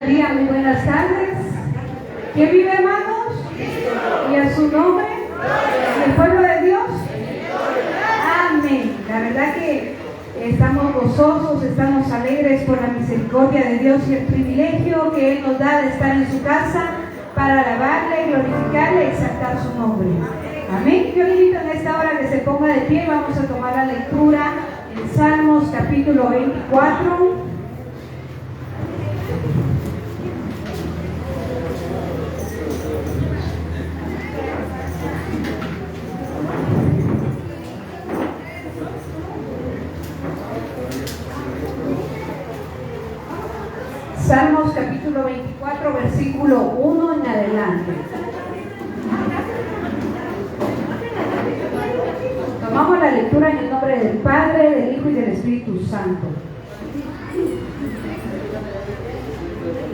Muy buenas tardes. ¿Quién vive, hermanos? Y a su nombre, y el pueblo de Dios. Amén. La verdad que estamos gozosos, estamos alegres por la misericordia de Dios y el privilegio que Él nos da de estar en su casa para alabarle, glorificarle y exaltar su nombre. Amén. Yo le invito en esta hora que se ponga de pie. Vamos a tomar la lectura en Salmos capítulo 24. Salmos capítulo 24, versículo 1 en adelante. Tomamos la lectura en el nombre del Padre, del Hijo y del Espíritu Santo.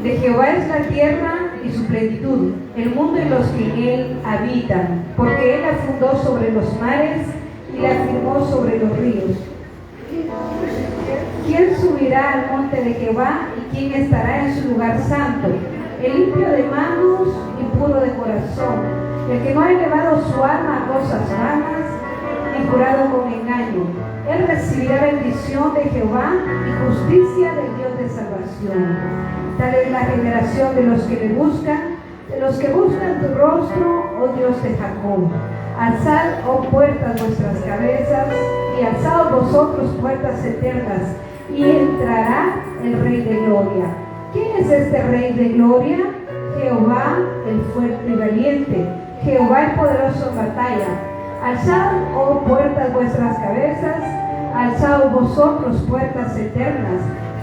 De Jehová es la tierra y su plenitud, el mundo y los que en él habitan, porque él la fundó sobre los mares y la firmó sobre los ríos. ¿Quién subirá al monte de Jehová y quién estará en su lugar santo? El limpio de manos y puro de corazón, el que no ha elevado su alma a cosas vanas ni jurado con engaño. Él recibirá bendición de Jehová y justicia del Dios de salvación. Tal es la generación de los que le buscan, de los que buscan tu rostro, oh Dios de Jacob. Alzad, oh puertas, vuestras cabezas, y alzaos vosotros, puertas eternas, y entrará el Rey de Gloria. ¿Quién es este Rey de Gloria? Jehová, el fuerte y valiente, Jehová el poderoso en batalla. Alzad, oh puertas, vuestras cabezas, alzaos vosotros, puertas eternas,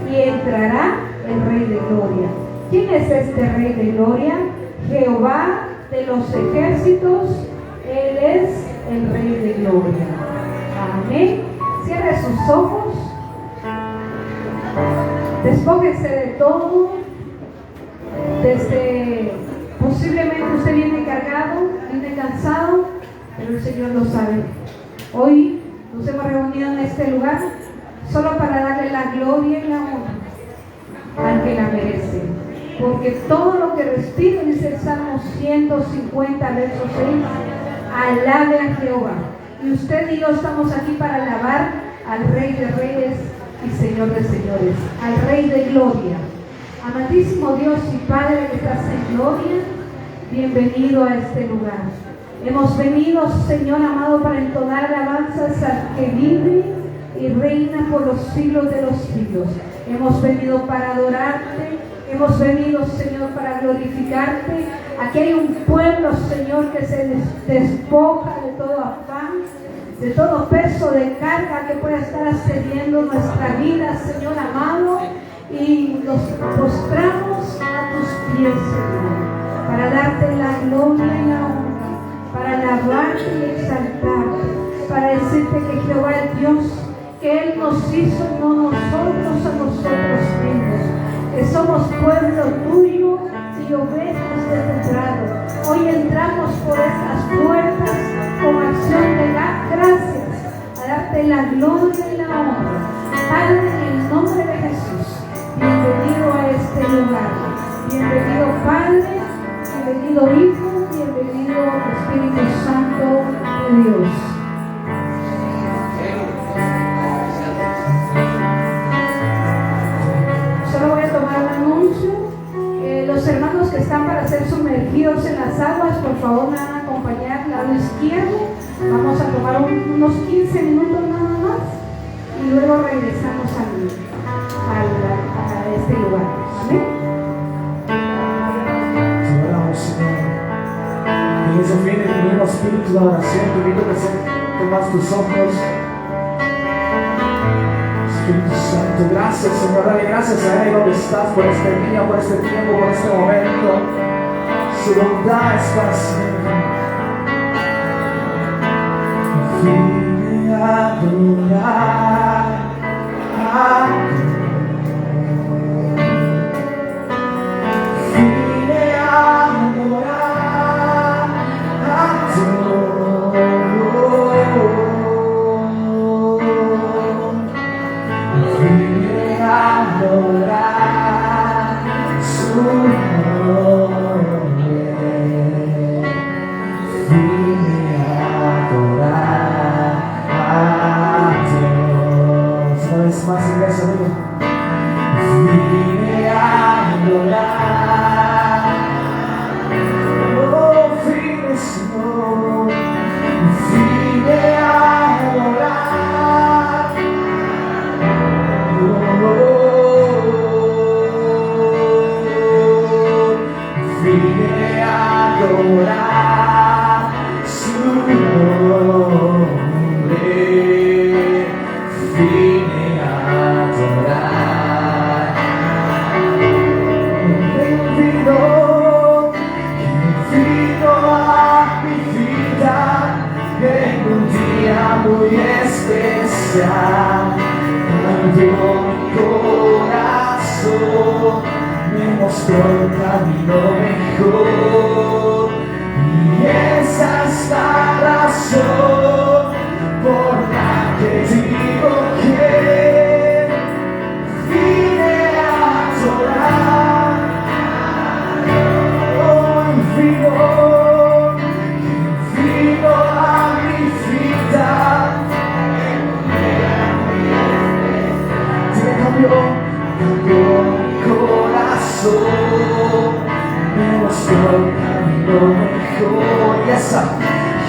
y entrará el Rey de Gloria. ¿Quién es este Rey de Gloria? Jehová de los ejércitos, Él es el Rey de Gloria. Amén. Cierre sus ojos. Despójese de todo. Posiblemente usted viene cargado, viene cansado, pero el Señor lo sabe. Hoy nos hemos reunido en este lugar solo para darle la gloria y la honra al que la merece. Porque todo lo que respiro, dice el Salmo 150, verso 6, alabe a Jehová. Y usted y yo estamos aquí para alabar al Rey de Reyes y Señor de Señores, al Rey de Gloria. Amantísimo Dios y Padre que estás en gloria, bienvenido a este lugar. Hemos venido, Señor amado, para entonar alabanzas al que vive y reina por los siglos de los siglos. Hemos venido para adorarte, hemos venido, Señor, para glorificarte. Aquí hay un pueblo, Señor, que se despoja de todo afán, de todo peso de carga que pueda estar asediando nuestra vida, Señor amado, y nos postramos a tus pies, Señor, para darte la gloria y la honra, para alabarte y exaltarte, para decirte que Jehová es Dios, que Él nos hizo, no nosotros a nosotros mismos, que somos pueblo tuyo y ovejas de tu prado. Hoy entramos por estas puertas con acción de gracias, a darte la gloria y la honra. Padre, en el nombre de Jesús, bienvenido a este lugar. Bienvenido Padre, bienvenido Hijo, bienvenido Espíritu Santo de Dios. Solo voy a tomar un anuncio. Los hermanos que están para ser sumergidos en las aguas, por favor me van a acompañar al lado izquierdo. Vamos a tomar unos 15 minutos nada más y luego regresamos a este lugar. Amén. Te oramos, Señor. En ese fin del mismo espíritu de oración, te invito a que tomas tus ojos. Espíritu Santo, gracias, Señor. Dale gracias a Él donde estás por este día, por este tiempo, por este momento. Su bondad es para siempre. Vine a adorar a Dios. Vine a adorar a Dios. Vine a adorar su vine a adorar a Dios. Una vez más, iglesia, amigo. Vine a adorar. Oh, vine, Señor. Vine a adorar. Vine a adorar su nombre. Vine a adorar. Vino a mi vida en un día muy especial. Cambió mi corazón, me mostró el camino mejor. Y esa es la razón por la que digo que vine a adorar. Hoy vino a mi vida. Cambió mi corazón, me mostró el camino mejor.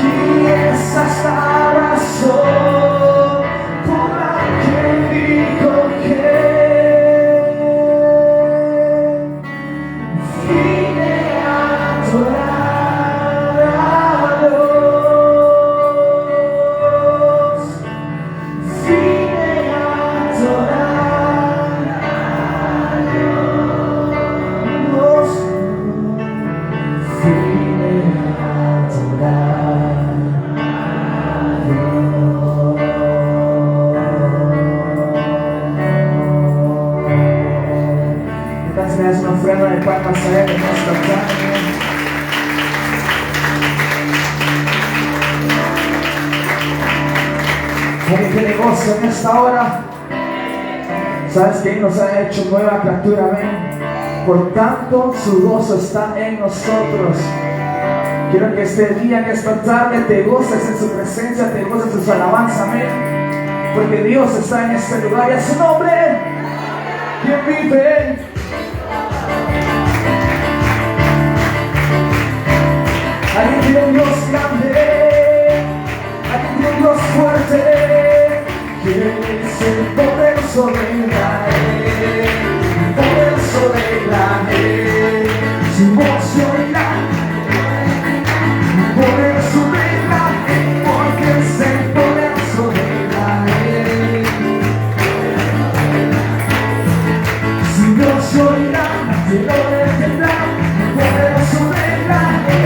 Y esa es la razón por la que digo que vine a adorar a Dios. Vine a adorar a Dios. Vine a adorar a Dios. Entonces le das una ofrenda de palmas a Él en esta tarde. Alguien que le goza en esta hora. ¿Sabes que Él nos ha hecho nueva criatura? Amén. Por tanto, su gozo está en nosotros. Quiero que este día, que esta tarde, te goces en su presencia, te goces en su alabanza. Amén. Porque Dios está en este lugar y a su nombre, quien vive. Alguien tiene un Dios grande, alguien tiene un Dios fuerte, que es el poderoso de Israel, el poderoso de Israel. Su voz se oirá, el poderoso de Israel, porque es el poderoso de Israel. Su voz se oirá, el poderoso de Israel.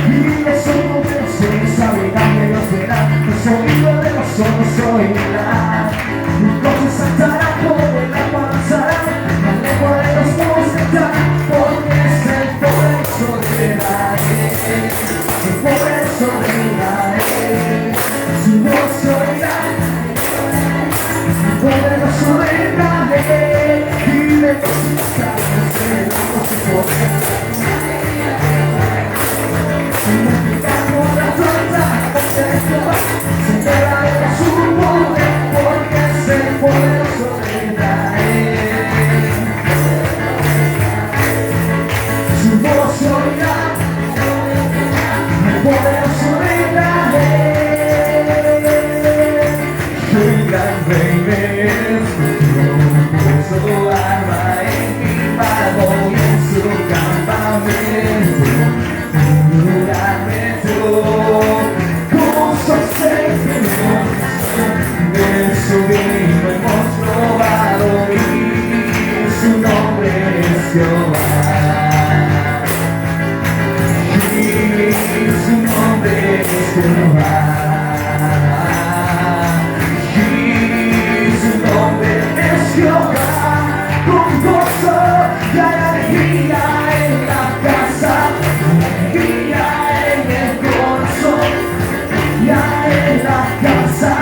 Y los ojos de los cielos sabrán que Dios verá, los oídos de los ojos oirán. Entonces saltará por el agua, avanzará, la lengua de los ojos entrará, porque es el poderoso de Israel, el poderoso de Israel. Su voz se oirá, el poderoso de Israel, y le testificaremos de su poder. Multiplicamos la fuerza de Jehová, se enterará su poder, porque es el poderoso de Israel. Su voz se oirá, el poderoso de Israel. El gran rey es su alma en mi pago y en su campamento. De su vino hemos probado y su nombre es Jehová. Y su nombre es Jehová. Y su nombre es Jehová. Con gozo y alegría en la casa, alegría en el corazón, ya en la casa,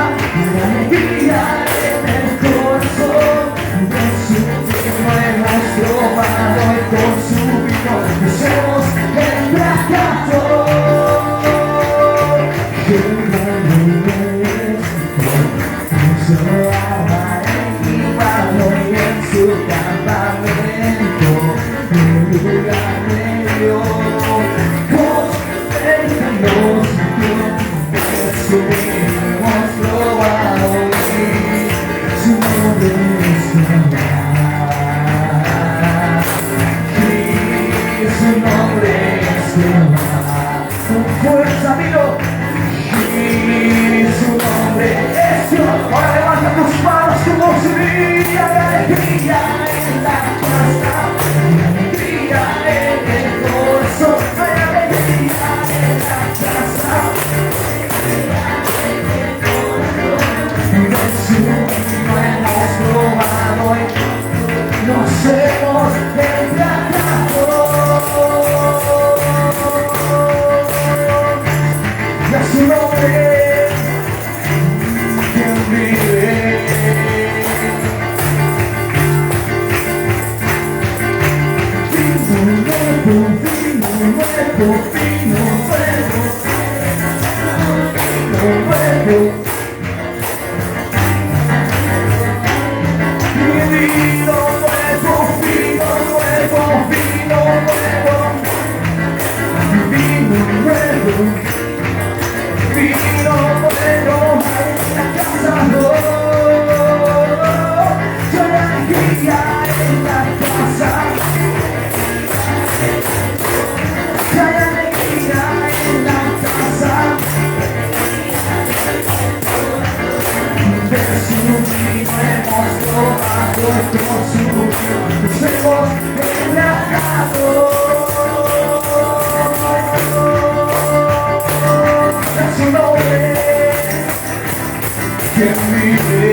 alegría en el corazón. De su mismo hemos probado y con su nos hemos embriagado. Que solo equivado y en su campamento un lugar me dio. Vos déjanos que hemos probado y su nombre es Jehová. Y su nombre es Jehová. Con fuerza, dilo. Y su nombre es Dios. Ahora levanta tus manos como si brilla de alegría en la casa, alegría en el corazón, hay alegría en la casa. De su vino hemos probado y nos hemos embriagado. Y a su nombre quien vive. Vino nuevo, vino nuevo, vino nuevo, vino nuevo. Vino nuevo, vino nuevo, vino nuevo, vino nuevo. Vino nuevo en la casa, yo la alegría en la casa, yo la alegría en la casa. De su vino hemos probado, con su vino nos hemos embriagado. Su nombre que vive.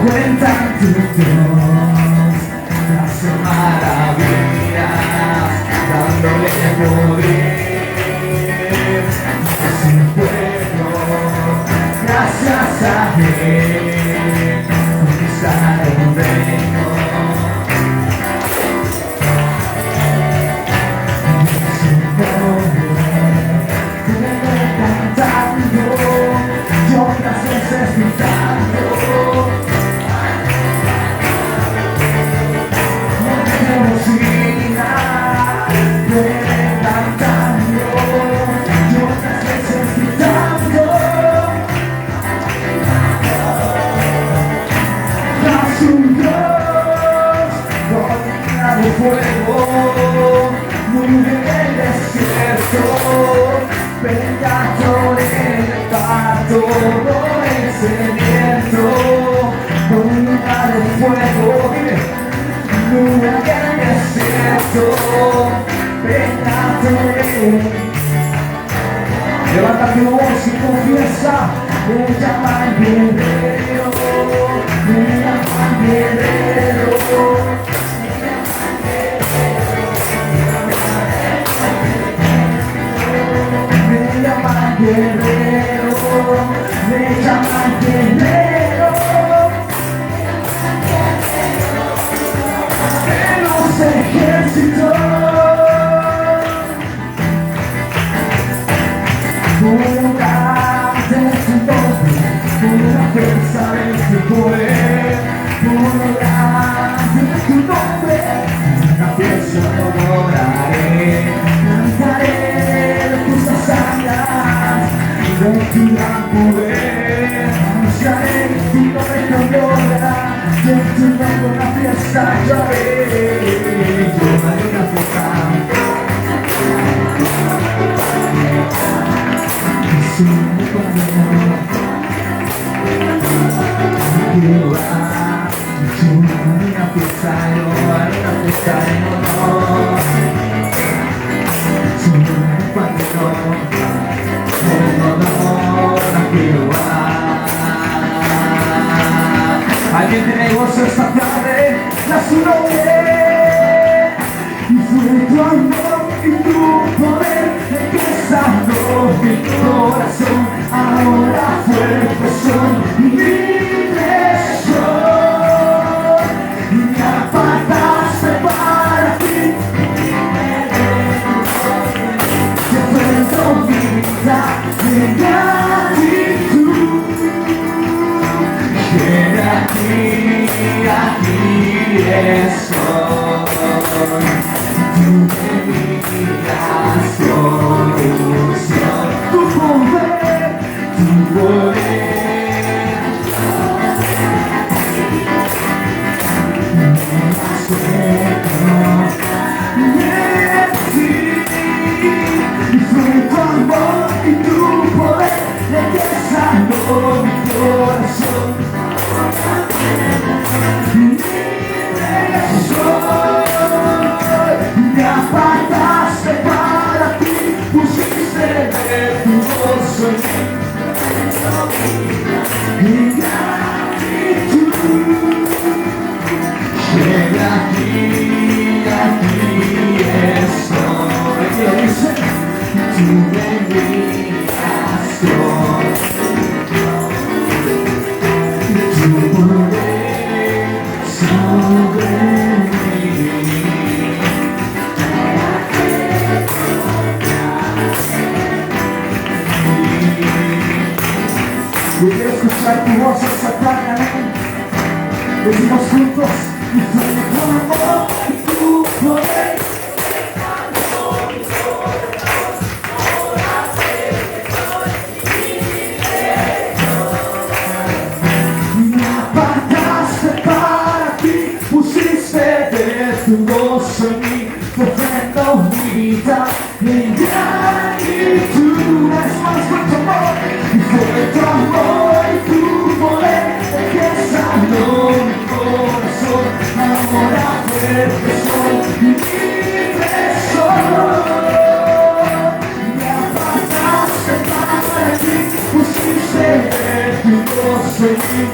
Cuentan tu Dios las maravillas, dándole poder a su pueblo. Gracias a Él conquistaron un reino. Yo otras veces gritando, no tenemos vida, cantando. Yo otras veces gritando, tras un Dios cortina de fuego, muy en el desierto. Venga sobre el parto, el sediento, con un lugar de fuego, nube en el desierto. Venga sobre él. Levanta tu voz y confiesa, me llaman guerrero, me llaman guerrero. Me llaman guerrero, me llaman guerrero. De los ejércitos, una de su nombre, una fuerza de su poder, una de su nombre, una pieza no lograré, cantaré tus hazañas, de tu gran poder, anunciaré tu nombre con gloria, de tu nombre una fiesta yo haré, yo haré una fiesta. Su una fiesta, yo haré una fiesta en honor. Su alguien tiene gozo esta tarde, da su nombre. Y fue tu amor y tu poder el que sanó mi corazón. Ahora fuertes son y libre. Yo quiero escuchar tu voz exaltada, amén. Decimos juntos, y tu amor y tu poder. Me apartaste para ti, pusiste de tu gozo en mí, ofrendo mi vida en gratitud. Es más con tu amor, y fue tu amor y tu poder el que sanó mi corazón. Ahora fuerte soy y libre soy. Me apartaste para ti, pusiste de tu gozo en mí,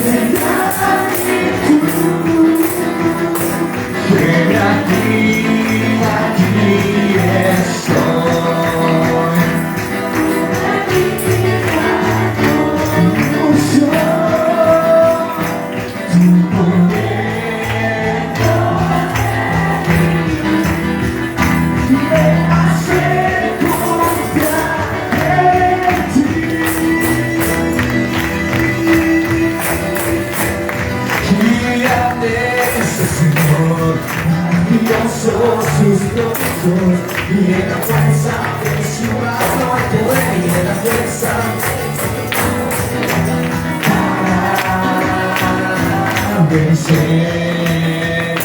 en gratitud. Ven aquí estoy. Sus productos y en la fuerza de su mano hay poder y en la fuerza para vencer.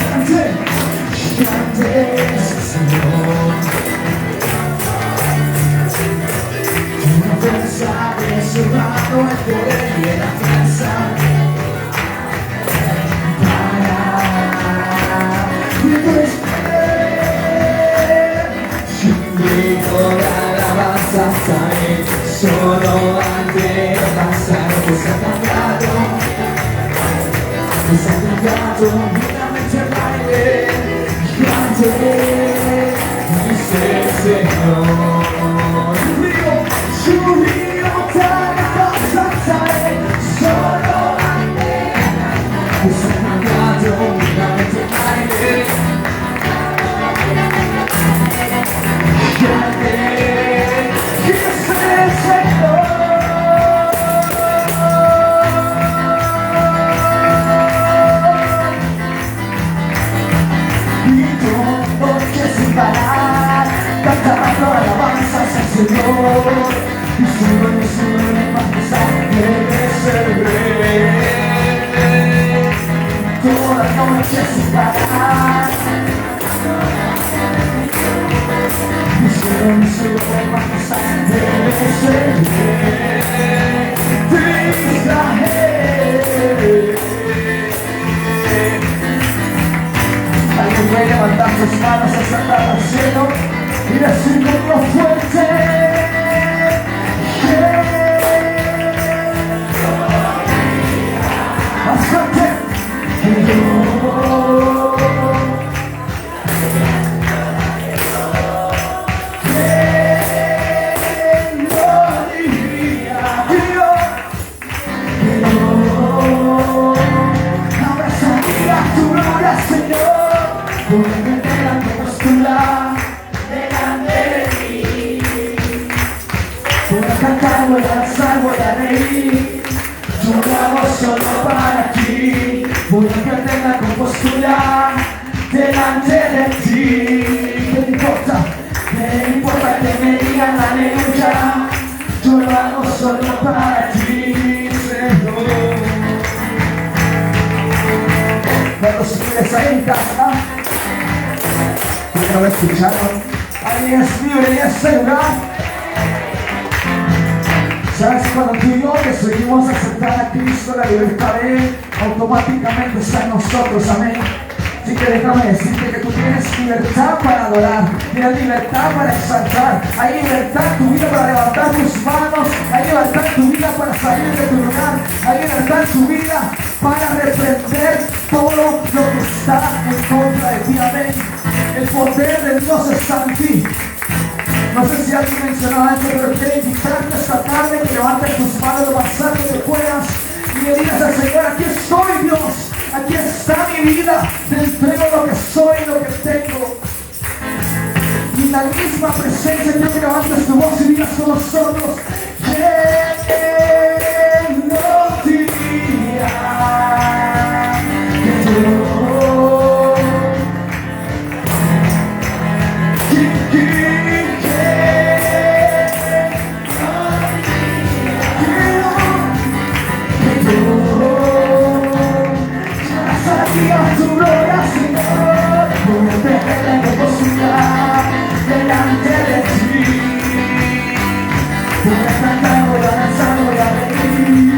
Grande es el Señor, en la fuerza de su mano hay poder y en la fuerza solo ante pasar, pues ha cambiado una mente al baile, grande dice el Señor. Su río cada cosa solo ante, pues ha cambiado una mente al baile, grande. Cantando alabanzas al Señor y sube majestad debe ser breve. Toda noche sin parar y sube majestad debe ser breve. De Israel. Alguien puede levantar sus manos hasta el cielo y decirlo fuerte. Más fuerte. Gloria. para ti, Señor. Cuando sigues ahí en casa, primero lo escucharon, alguien es libre en ese lugar. ¿Sabes? Cuando tú y yo decidimos aceptar a Cristo, la libertad de Él automáticamente está en nosotros, amén. Así que déjame decirte que tú tienes libertad para adorar, tienes libertad para exaltar, hay libertad en tu vida para levantar tus manos, hay libertad en tu vida para salir de tu lugar, hay libertad en tu vida para reprender todo lo que está en contra de ti, amén. El poder de Dios está en ti. No sé si alguien mencionó antes, pero quiero invitarte esta tarde que levantes tus manos lo más alto que puedas y le digas al Señor: aquí estoy, Dios, aquí está mi vida, te entrego lo que soy, lo que tengo. Y en la misma presencia quiero que levantes tu voz y digas con nosotros: ¿quién no diría que yo? Delante de ti, voy a cantar, voy a danzar, voy a reír,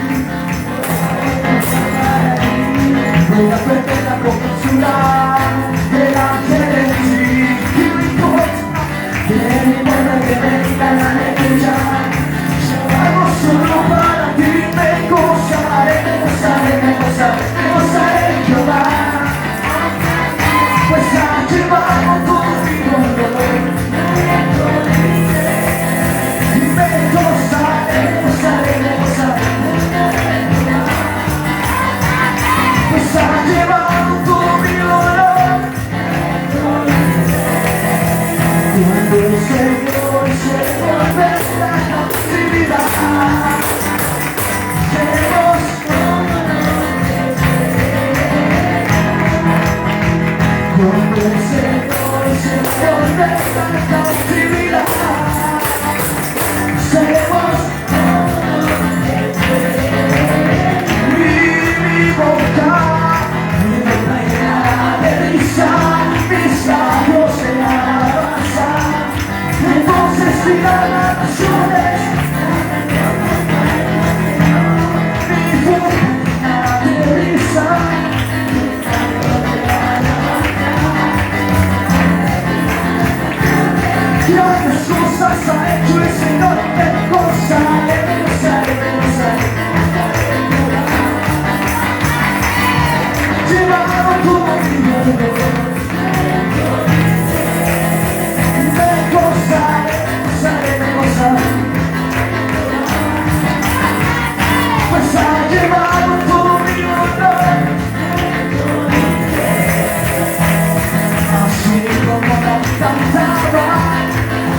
voy a perder la compostura delante de ti. ¿Qué me importa? ¿Qué me importa que me digan aleluya? Yo hago solo para ti, me gozaré, me gozaré, me gozaré, me gozaré en Jehová, pues ha llevado conmigo dolor. Pues ha llevado todo mi dolor. Cuando el Señor se vuelve la cautividad, queremos cuando el Señor se vuelve la cautividad, seremos mi boca llenará de risa, mis labios de alabanza, entonces dirán las naciones, mi boca llenará de risa. Grandes cosas ha hecho el Señor, me gozaré, me gozaré, me gozaré. Llevado todo mi dolor, me gozaré, me gozaré, me gozaré. Pues ha llevado todo mi dolor, así como la cantaba,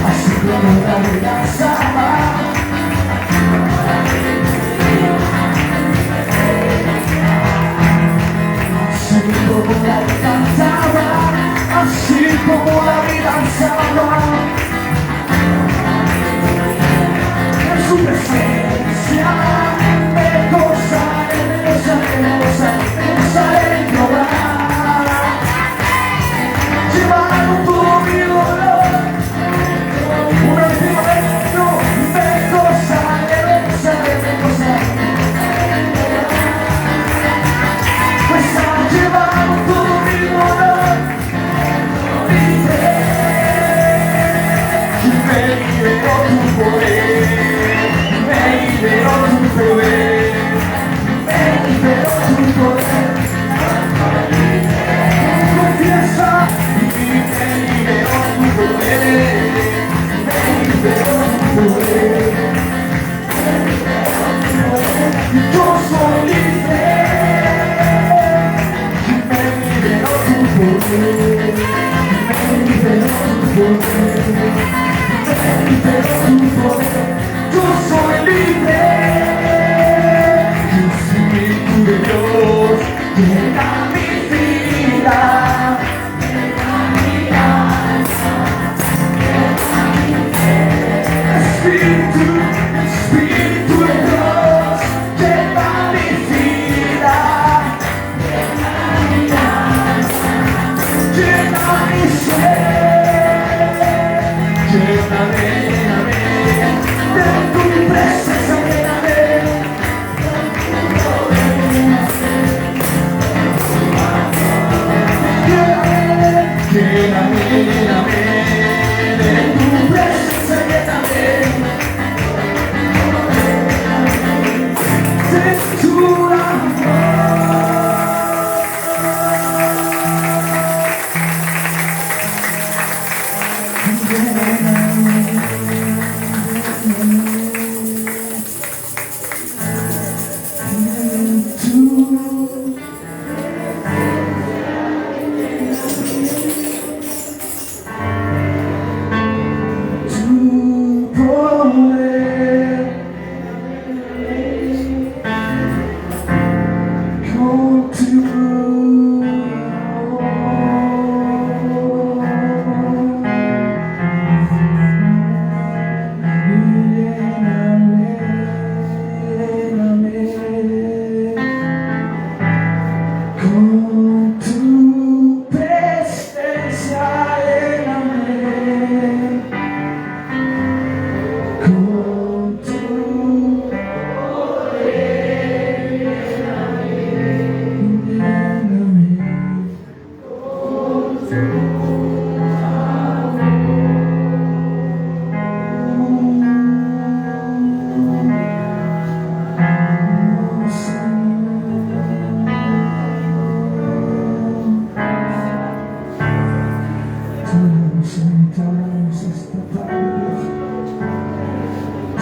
así como la danzaba, así como la cantaba, así como la danzaba, en su presencia me gozaba. en tu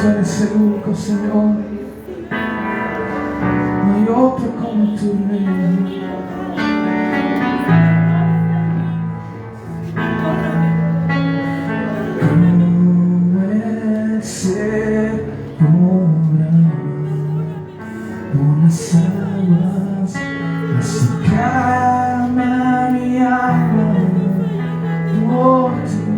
Tú eres el único Señor, no hay otro como tu reino. Como el ser por las aguas, así calma mi alma por ti.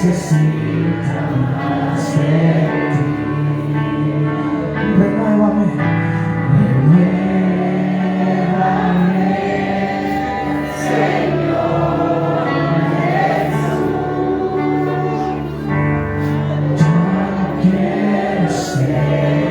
Necesita más de ti. Renuévame, renuévame, Señor Jesús. Yo no quiero ser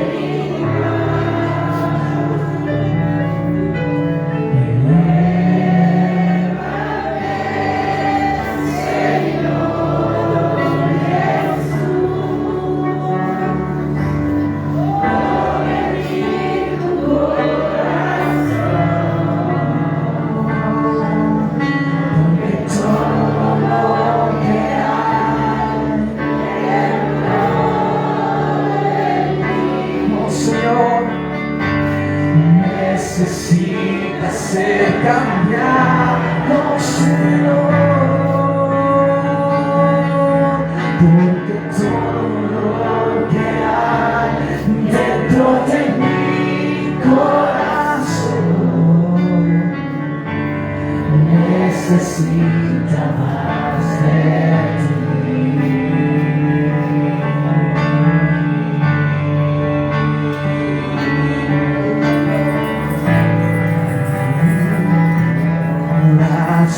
necesita ser cambiado, Señor, porque todo lo que hay dentro de mi corazón necesita más de ti.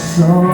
Corazón,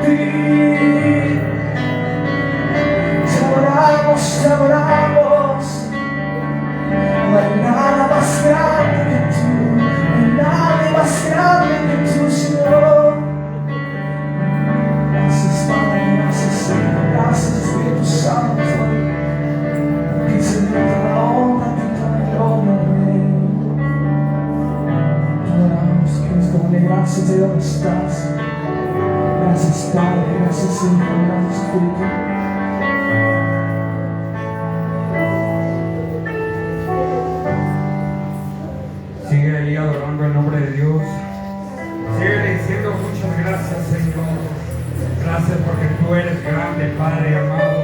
ti. Te adoramos, no hay nada más grande que tú, no hay nadie más grande que tú, Señor. Gracias, Padre, gracias, Hijo, gracias, Espíritu Santo. Que se dé toda la honra, toda la gloria, Rey. Te adoramos, Cristo, dale gracias de donde estás. Gracias, Padre, gracias, Hijo, gracias, Espíritu. Sigue ahí adorando el nombre de Dios. Sigue diciendo muchas gracias, Señor. Gracias porque tú eres grande, Padre amado.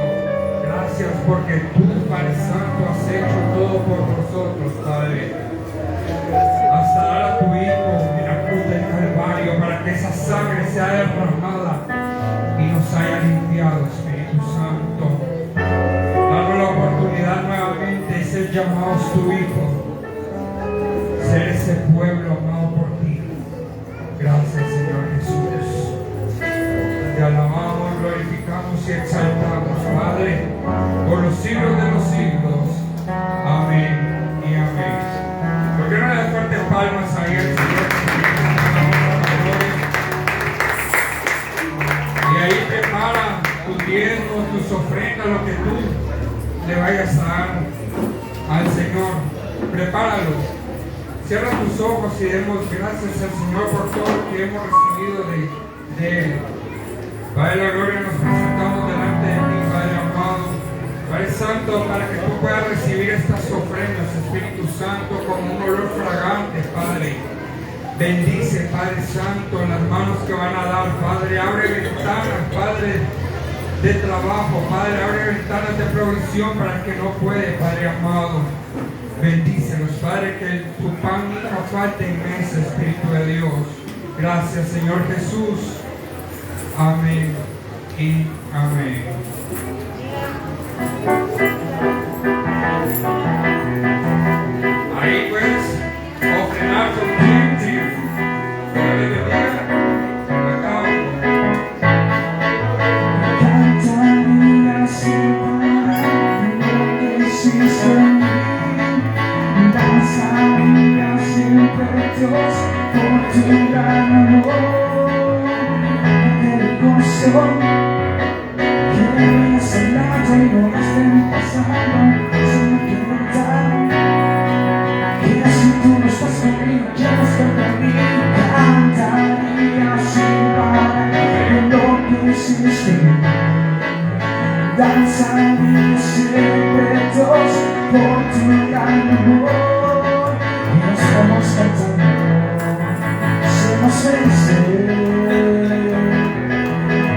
Gracias porque tú, Padre Santo, has hecho todo por nosotros, Padre. Hasta dar a tu Hijo en la cruz del Calvario para que esa sangre sea derramada y nos haya limpiado, Espíritu Santo. Danos la oportunidad nuevamente de ser llamados tu Hijo. Ser ese pueblo amado por ti. Gracias, Señor Jesús. Te alabamos, glorificamos y exaltamos, Padre, por los siglos de los siglos. Amén y amén. ¿Por qué no le das fuertes palmas ahí al Señor? Y ahí prepara tus diezmos, tus ofrendas, lo que tú le vayas a dar al Señor. Prepáralo. Cierra tus ojos y demos gracias al Señor por todo lo que hemos recibido de Él. Padre de la gloria, nos presentamos delante de ti, Padre amado. Padre Santo, para que tú puedas recibir estas ofrendas, Espíritu Santo, como un olor fragante, Padre. Bendice, Padre Santo, las manos que van a dar, Padre. Abre ventanas, Padre, de trabajo, Padre. Abre ventanas de provisión para el que no puede, Padre amado. Bendícelos, Padre, que tu pan nunca falte en mesa, Espíritu de Dios. Gracias, Señor Jesús. Amén y amén. Ahí pues, ofrendar con gente. Que la bendiga. Acabo. Cantaría sin parar lo que hiciste en mí. Danzaría siempre, Dios, por tu gran amor. El gozo que veías al lado y no estén pasando, solo quiero notar que así tú no estás conmigo, ya no estás conmigo. Cantaría sin parar lo que hiciste. Danzaría siempre, Dios, por tu gran amor. Y nos vamos cantando, somos felices.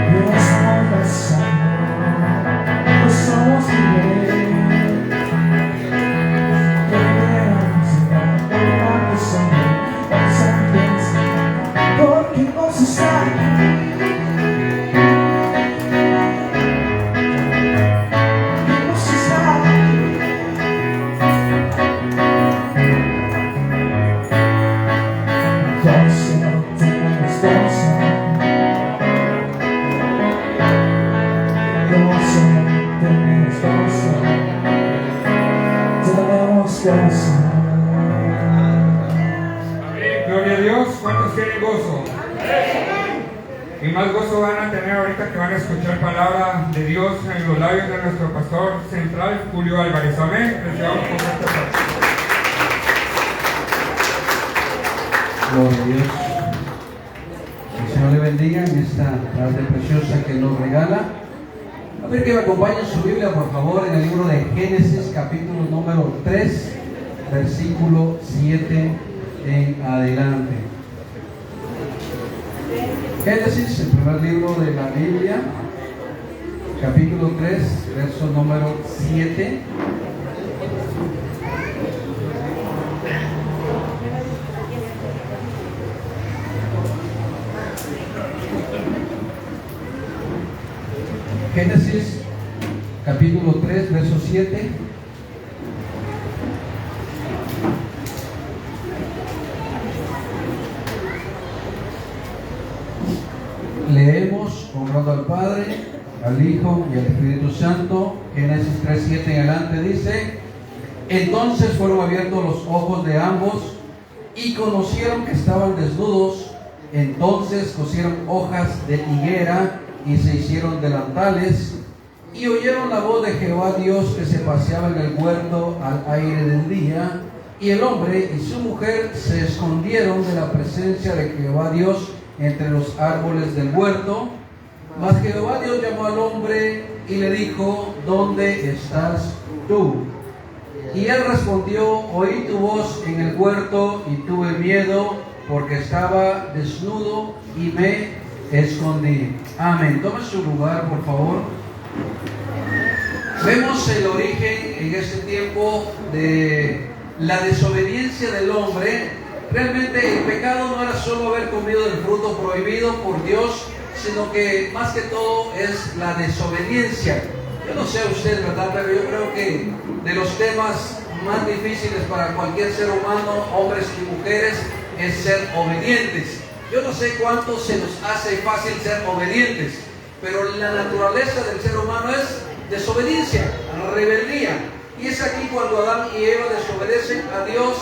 Y nos vamos besando, pues somos libres. Porque vos estás aquí. Amén. Gloria a Dios. ¿Cuántos tienen gozo? Y más gozo van a tener ahorita que van a escuchar palabra de Dios en los labios de nuestro pastor central, Julio Álvarez. Amén. Recibamos con este aplauso. Gloria a Dios. Que el Señor le bendiga en esta tarde preciosa que nos regala. A ver que me acompañen su Biblia, por favor, en el libro de Génesis, capítulo número 3, versículo 7 en adelante. Génesis, el primer libro de la Biblia, capítulo 3, verso número 7. Génesis, capítulo 3, verso 7. Leemos honrando al Padre, al Hijo y al Espíritu Santo. Génesis 3:7 en adelante dice: entonces fueron abiertos los ojos de ambos y conocieron que estaban desnudos. Entonces cosieron hojas de higuera y se hicieron delantales, y oyeron la voz de Jehová Dios que se paseaba en el huerto al aire del día. Y el hombre y su mujer se escondieron de la presencia de Jehová Dios entre los árboles del huerto. Mas Jehová Dios llamó al hombre y le dijo: ¿dónde estás tú? Y él respondió: oí tu voz en el huerto y tuve miedo, porque estaba desnudo y me escondí. Amén. Tome su lugar, por favor. Vemos el origen en este tiempo de la desobediencia del hombre. Realmente el pecado no era solo haber comido del fruto prohibido por Dios, sino que más que todo es la desobediencia. Yo no sé usted, ¿verdad? Pero yo creo que de los temas más difíciles para cualquier ser humano, hombres y mujeres, es ser obedientes. Yo no sé cuánto se nos hace fácil ser obedientes, pero la naturaleza del ser humano es desobediencia, rebeldía. Y es aquí cuando Adán y Eva desobedecen a Dios,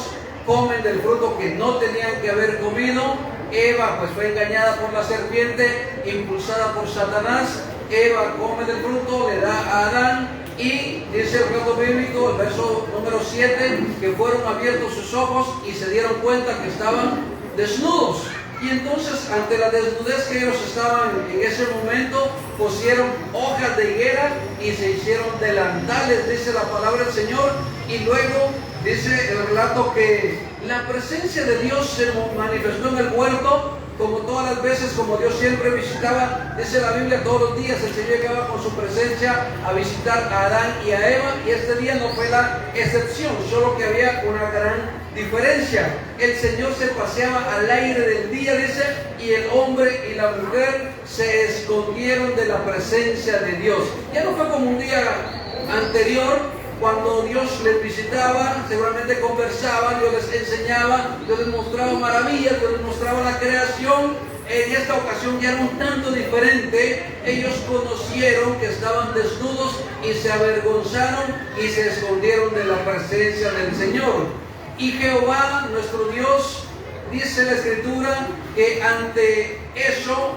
comen del fruto que no tenían que haber comido. Eva pues fue engañada por la serpiente, impulsada por Satanás. Eva come del fruto, le da a Adán, y dice el relato bíblico, el verso número 7, que fueron abiertos sus ojos y se dieron cuenta que estaban desnudos. Y entonces, ante la desnudez que ellos estaban en ese momento, cosieron hojas de higuera y se hicieron delantales, dice la palabra del Señor. Y luego dice el relato que la presencia de Dios se manifestó en el huerto, como todas las veces, como Dios siempre visitaba. Dice la Biblia, todos los días el Señor llegaba con su presencia a visitar a Adán y a Eva, y este día no fue la excepción, solo que había una gran diferencia. El Señor se paseaba al aire del día, dice, y el hombre y la mujer se escondieron de la presencia de Dios. Ya no fue como un día anterior, cuando Dios les visitaba, seguramente conversaban, Dios les enseñaba, Dios les mostraba maravillas, Dios les mostraba la creación. En esta ocasión ya era un tanto diferente. Ellos conocieron que estaban desnudos y se avergonzaron y se escondieron de la presencia del Señor. Y Jehová, nuestro Dios, dice la Escritura que ante eso,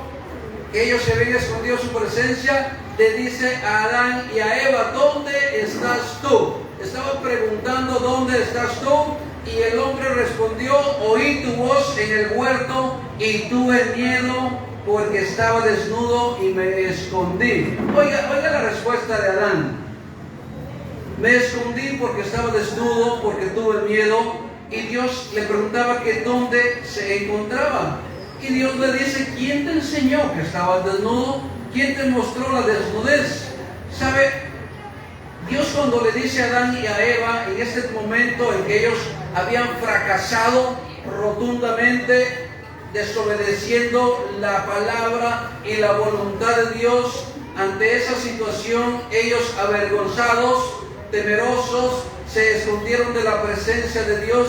que ellos se habían escondido su presencia, le dice a Adán y a Eva: ¿dónde estás tú? Estaba preguntando: ¿dónde estás tú? Y el hombre respondió: oí tu voz en el huerto y tuve miedo, porque estaba desnudo y me escondí. Oiga la respuesta de Adán: me escondí porque estaba desnudo, porque tuve miedo. Y Dios le preguntaba que dónde se encontraba. Y Dios le dice: ¿quién te enseñó que estabas desnudo? ¿Quién te mostró la desnudez? ¿Sabe? Dios, cuando le dice a Adán y a Eva, en este momento en que ellos habían fracasado rotundamente, desobedeciendo la palabra y la voluntad de Dios, ante esa situación, ellos avergonzados, temerosos, se escondieron de la presencia de Dios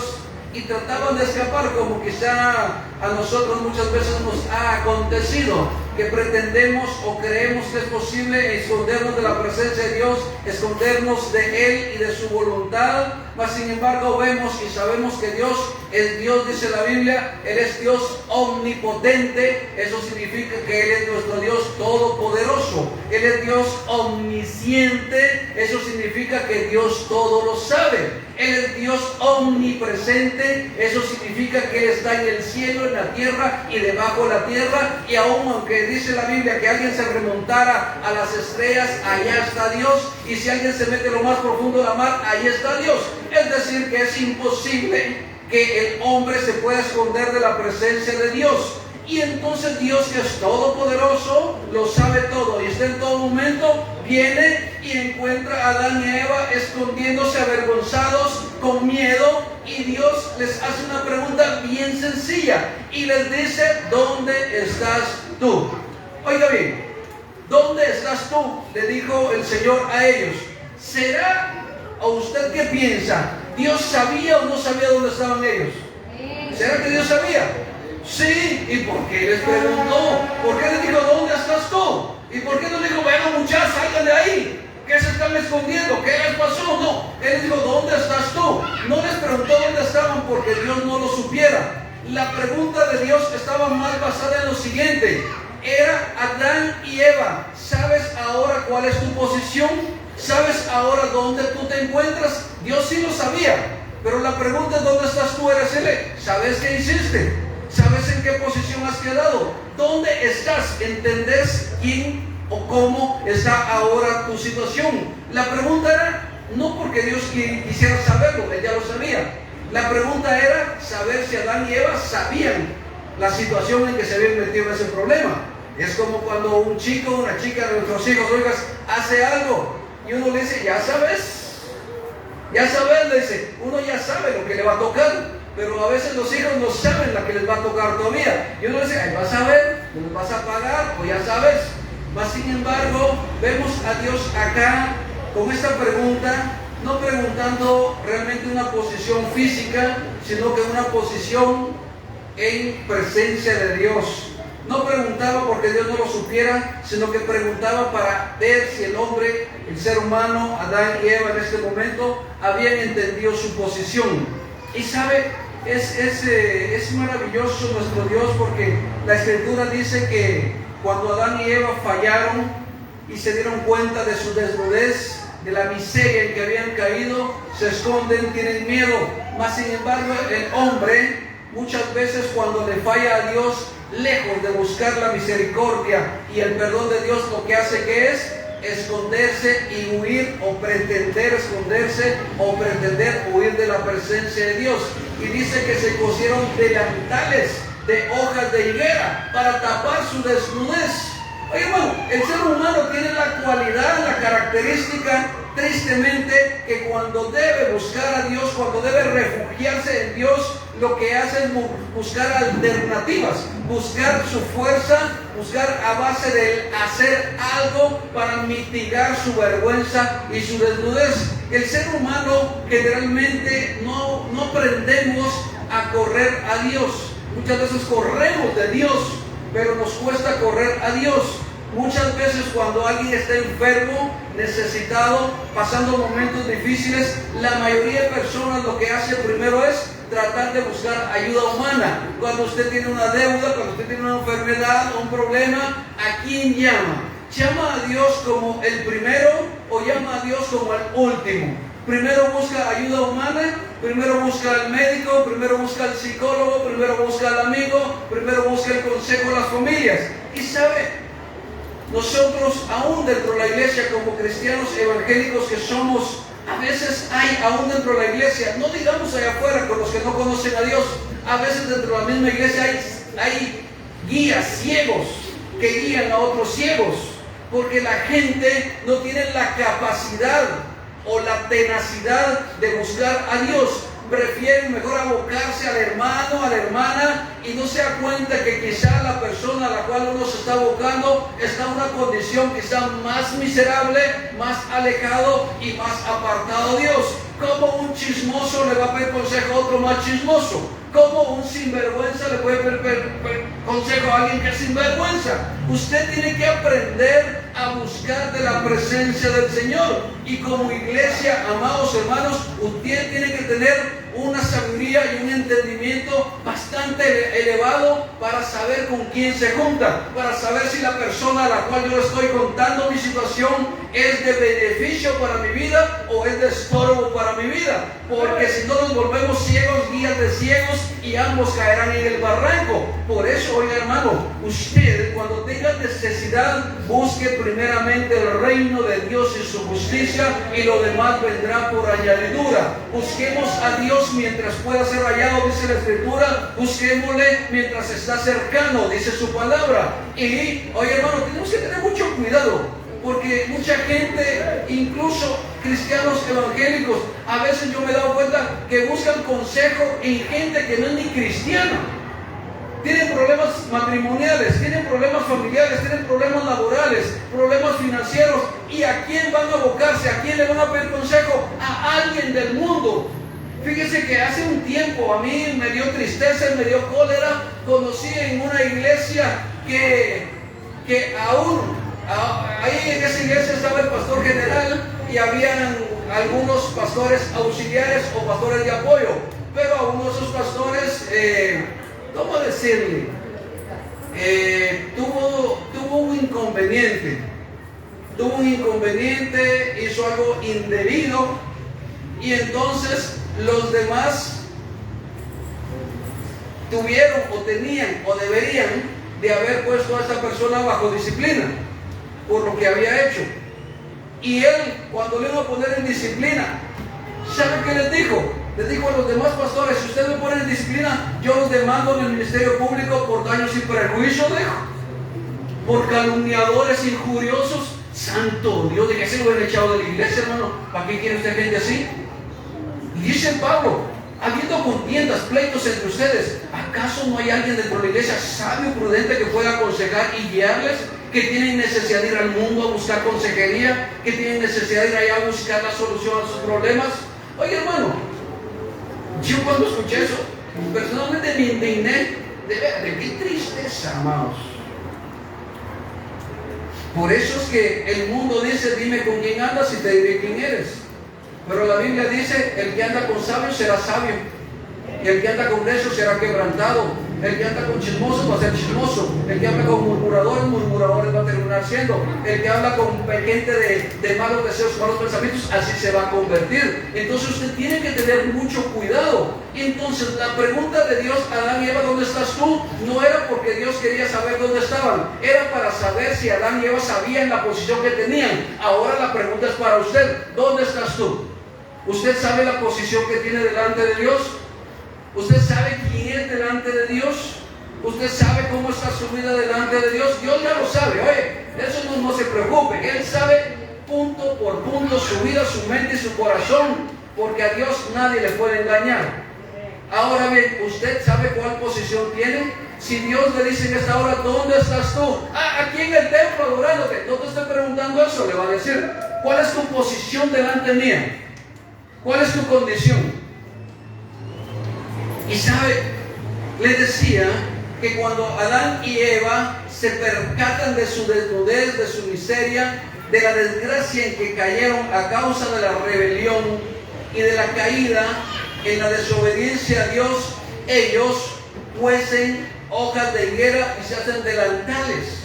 y trataban de escapar, como quizá a nosotros muchas veces nos ha acontecido, que pretendemos o creemos que es posible escondernos de la presencia de Dios, escondernos de Él y de su voluntad. Mas sin embargo vemos y sabemos que Dios es Dios, dice la Biblia. Él es Dios omnipotente. Eso significa que Él es nuestro Dios todopoderoso. Él es Dios omnisciente. Eso significa que Dios todo lo sabe. Él es Dios omnipresente. Eso significa que Él está en el cielo, en la tierra y debajo de la tierra. Y aún aunque dice la Biblia que alguien se remontara a las estrellas, allá está Dios. Y si alguien se mete en lo más profundo de la mar, ahí está Dios. Es decir, que es imposible que el hombre se pueda esconder de la presencia de Dios. Y entonces Dios, que es todopoderoso, lo sabe todo y está en todo momento, viene y encuentra a Adán y a Eva escondiéndose, avergonzados, con miedo. Y Dios les hace una pregunta bien sencilla y les dice: ¿dónde estás tú? Oiga bien, ¿dónde estás tú?, le dijo el Señor a ellos. ¿Será, o usted qué piensa, Dios sabía o no sabía dónde estaban ellos? ¿Será que Dios sabía? Sí. ¿Y por qué les preguntó? ¿Por qué les dijo: ¿Y por qué no dijo, bueno, muchachos, salgan de ahí? ¿Qué se están escondiendo? ¿Qué les pasó? No, él les dijo, ¿dónde estás tú? No les preguntó dónde estaban porque Dios no lo supiera. La pregunta de Dios estaba más basada en lo siguiente: era Adán y Eva, ¿sabes ahora cuál es tu posición? ¿Sabes ahora dónde tú te encuentras? Dios sí lo sabía, pero la pregunta es, ¿dónde estás tú? Eres él. ¿Sabes qué hiciste? ¿Sabes en qué posición has quedado? ¿Dónde estás? ¿Entendés quién o cómo está ahora tu situación? La pregunta era no porque Dios quisiera saberlo, él ya lo sabía. La pregunta era saber si Adán y Eva sabían la situación en que se habían metido en ese problema. Es como cuando un chico o una chica de nuestros hijos, oigas, hace algo y uno le dice, ya sabes, le dice, uno ya sabe lo que le va a tocar, pero a veces los hijos no saben la que les va a tocar todavía. Y uno le dice, ay, vas a ver, no les vas a pagar, o ya sabes. Mas sin embargo, vemos a Dios acá con esta pregunta, no preguntando realmente una posición física, sino que una posición en presencia de Dios. No preguntaba porque Dios no lo supiera, sino que preguntaba para ver si el hombre, el ser humano, Adán y Eva en este momento, habían entendido su posición. Y sabe, es maravilloso nuestro Dios, porque la Escritura dice que cuando Adán y Eva fallaron y se dieron cuenta de su desnudez, de la miseria en que habían caído, se esconden, tienen miedo. Mas sin embargo, el hombre muchas veces cuando le falla a Dios, lejos de buscar la misericordia y el perdón de Dios, lo que hace que es esconderse y huir, o pretender esconderse o pretender huir de la presencia de Dios. Y dice que se cosieron delantales de hojas de higuera para tapar su desnudez. Oye, hermano, el ser humano tiene la cualidad, la característica, tristemente, que cuando debe buscar a Dios, cuando debe refugiarse en Dios, lo que hace es buscar alternativas, buscar su fuerza, buscar a base de hacer algo para mitigar su vergüenza y su desnudez. El ser humano generalmente no aprendemos a correr a Dios. Muchas veces corremos de Dios, pero nos cuesta correr a Dios. Muchas veces cuando alguien está enfermo, necesitado, pasando momentos difíciles, la mayoría de personas lo que hace primero es tratar de buscar ayuda humana. Cuando usted tiene una deuda, cuando usted tiene una enfermedad o un problema, ¿a quién llama? ¿Llama a Dios como el primero o llama a Dios como el último? Primero busca ayuda humana, primero busca al médico, primero busca al psicólogo, primero busca al amigo, primero busca el consejo de las familias. Y sabe, nosotros aún dentro de la iglesia, como cristianos evangélicos que somos, a veces hay aún dentro de la iglesia, no digamos allá afuera con los que no conocen a Dios, a veces dentro de la misma iglesia hay guías ciegos que guían a otros ciegos, porque la gente no tiene la capacidad o la tenacidad de buscar a Dios. Prefieren mejor abocarse al hermano, a la hermana, y no se da cuenta que quizá la persona a la cual uno se está abocando está en una condición quizá más miserable, más alejado y más apartado de Dios. ¿Cómo un chismoso le va a pedir consejo a otro más chismoso? ¿Cómo un sinvergüenza le puede pedir consejo a alguien que es sinvergüenza? Usted tiene que aprender a buscar de la presencia del Señor. Y como iglesia, amados hermanos, usted tiene que tener una sabiduría y un entendimiento bastante elevado para saber con quién se junta, para saber si la persona a la cual yo estoy contando mi situación es de beneficio para mi vida o es de estorbo para mi vida, porque si no nos volvemos ciegos, guías de ciegos, y ambos caerán en el barranco. Por eso, oiga hermano, usted cuando tenga necesidad, busque primeramente el reino de Dios y su justicia, y lo demás vendrá por añadidura. Busquemos a Dios mientras pueda ser hallado, dice la Escritura. Busquémosle mientras está cercano, dice su palabra. Y, oye hermano, tenemos que tener mucho cuidado, porque mucha gente, incluso cristianos evangélicos, a veces yo me he dado cuenta que buscan consejo en gente que no es ni cristiana. Tienen problemas matrimoniales, tienen problemas familiares, tienen problemas laborales, problemas financieros. ¿Y a quién van a abocarse? ¿A quién le van a pedir consejo? A alguien del mundo. Fíjese que hace un tiempo a mí me dio tristeza, me dio cólera. Conocí en una iglesia que aún ahí en esa iglesia estaba el pastor general y habían algunos pastores auxiliares o pastores de apoyo, pero a uno de esos pastores, ¿cómo decirle? Tuvo un inconveniente, hizo algo indebido, y entonces los demás tuvieron o tenían o deberían de haber puesto a esta persona bajo disciplina por lo que había hecho. Y él, cuando le iba a poner en disciplina, ¿sabe qué les dijo? Les dijo a los demás pastores: si ustedes me ponen en disciplina, yo los demando en el ministerio público por daños y perjuicios, dijo, por calumniadores, injuriosos. Santo Dios, de que se lo hubieran echado de la iglesia, hermano. ¿Para qué quiere usted gente así? Y dice Pablo: habiendo contiendas, pleitos entre ustedes, ¿acaso no hay alguien dentro de la iglesia sabio, prudente, que pueda aconsejar y guiarles? Que tienen necesidad de ir al mundo a buscar consejería, que tienen necesidad de ir allá a buscar la solución a sus problemas. Oye, hermano, yo cuando escuché eso, personalmente me indigné. De qué tristeza, amados. Por eso es que el mundo dice: dime con quién andas y te diré quién eres. Pero la Biblia dice: el que anda con sabios será sabio, y el que anda con necios será quebrantado. El que anda con chismosos va a ser chismoso. El que habla con murmuradores va a terminar siendo. El que habla con gente de malos deseos, malos pensamientos, así se va a convertir. Entonces usted tiene que tener mucho cuidado. Entonces la pregunta de Dios: Adán y Eva, ¿dónde estás tú? No era porque Dios quería saber dónde estaban, era para saber si Adán y Eva sabían la posición que tenían. Ahora la pregunta es para usted: ¿dónde estás tú? ¿Usted sabe la posición que tiene delante de Dios? ¿Usted sabe quién es delante de Dios? ¿Usted sabe cómo está su vida delante de Dios? Dios ya lo sabe. Oye, eso no se preocupe. Él sabe punto por punto su vida, su mente y su corazón, porque a Dios nadie le puede engañar. Ahora bien, ¿usted sabe cuál posición tiene? Si Dios le dice en esta hora: ¿dónde estás tú? Aquí en el templo adorándote. No te estoy preguntando eso, le va a decir: ¿cuál es tu posición delante mía? ¿Cuál es tu condición? Y sabe, le decía que cuando Adán y Eva se percatan de su desnudez, de su miseria, de la desgracia en que cayeron a causa de la rebelión y de la caída en la desobediencia a Dios, ellos cuecen hojas de higuera y se hacen delantales.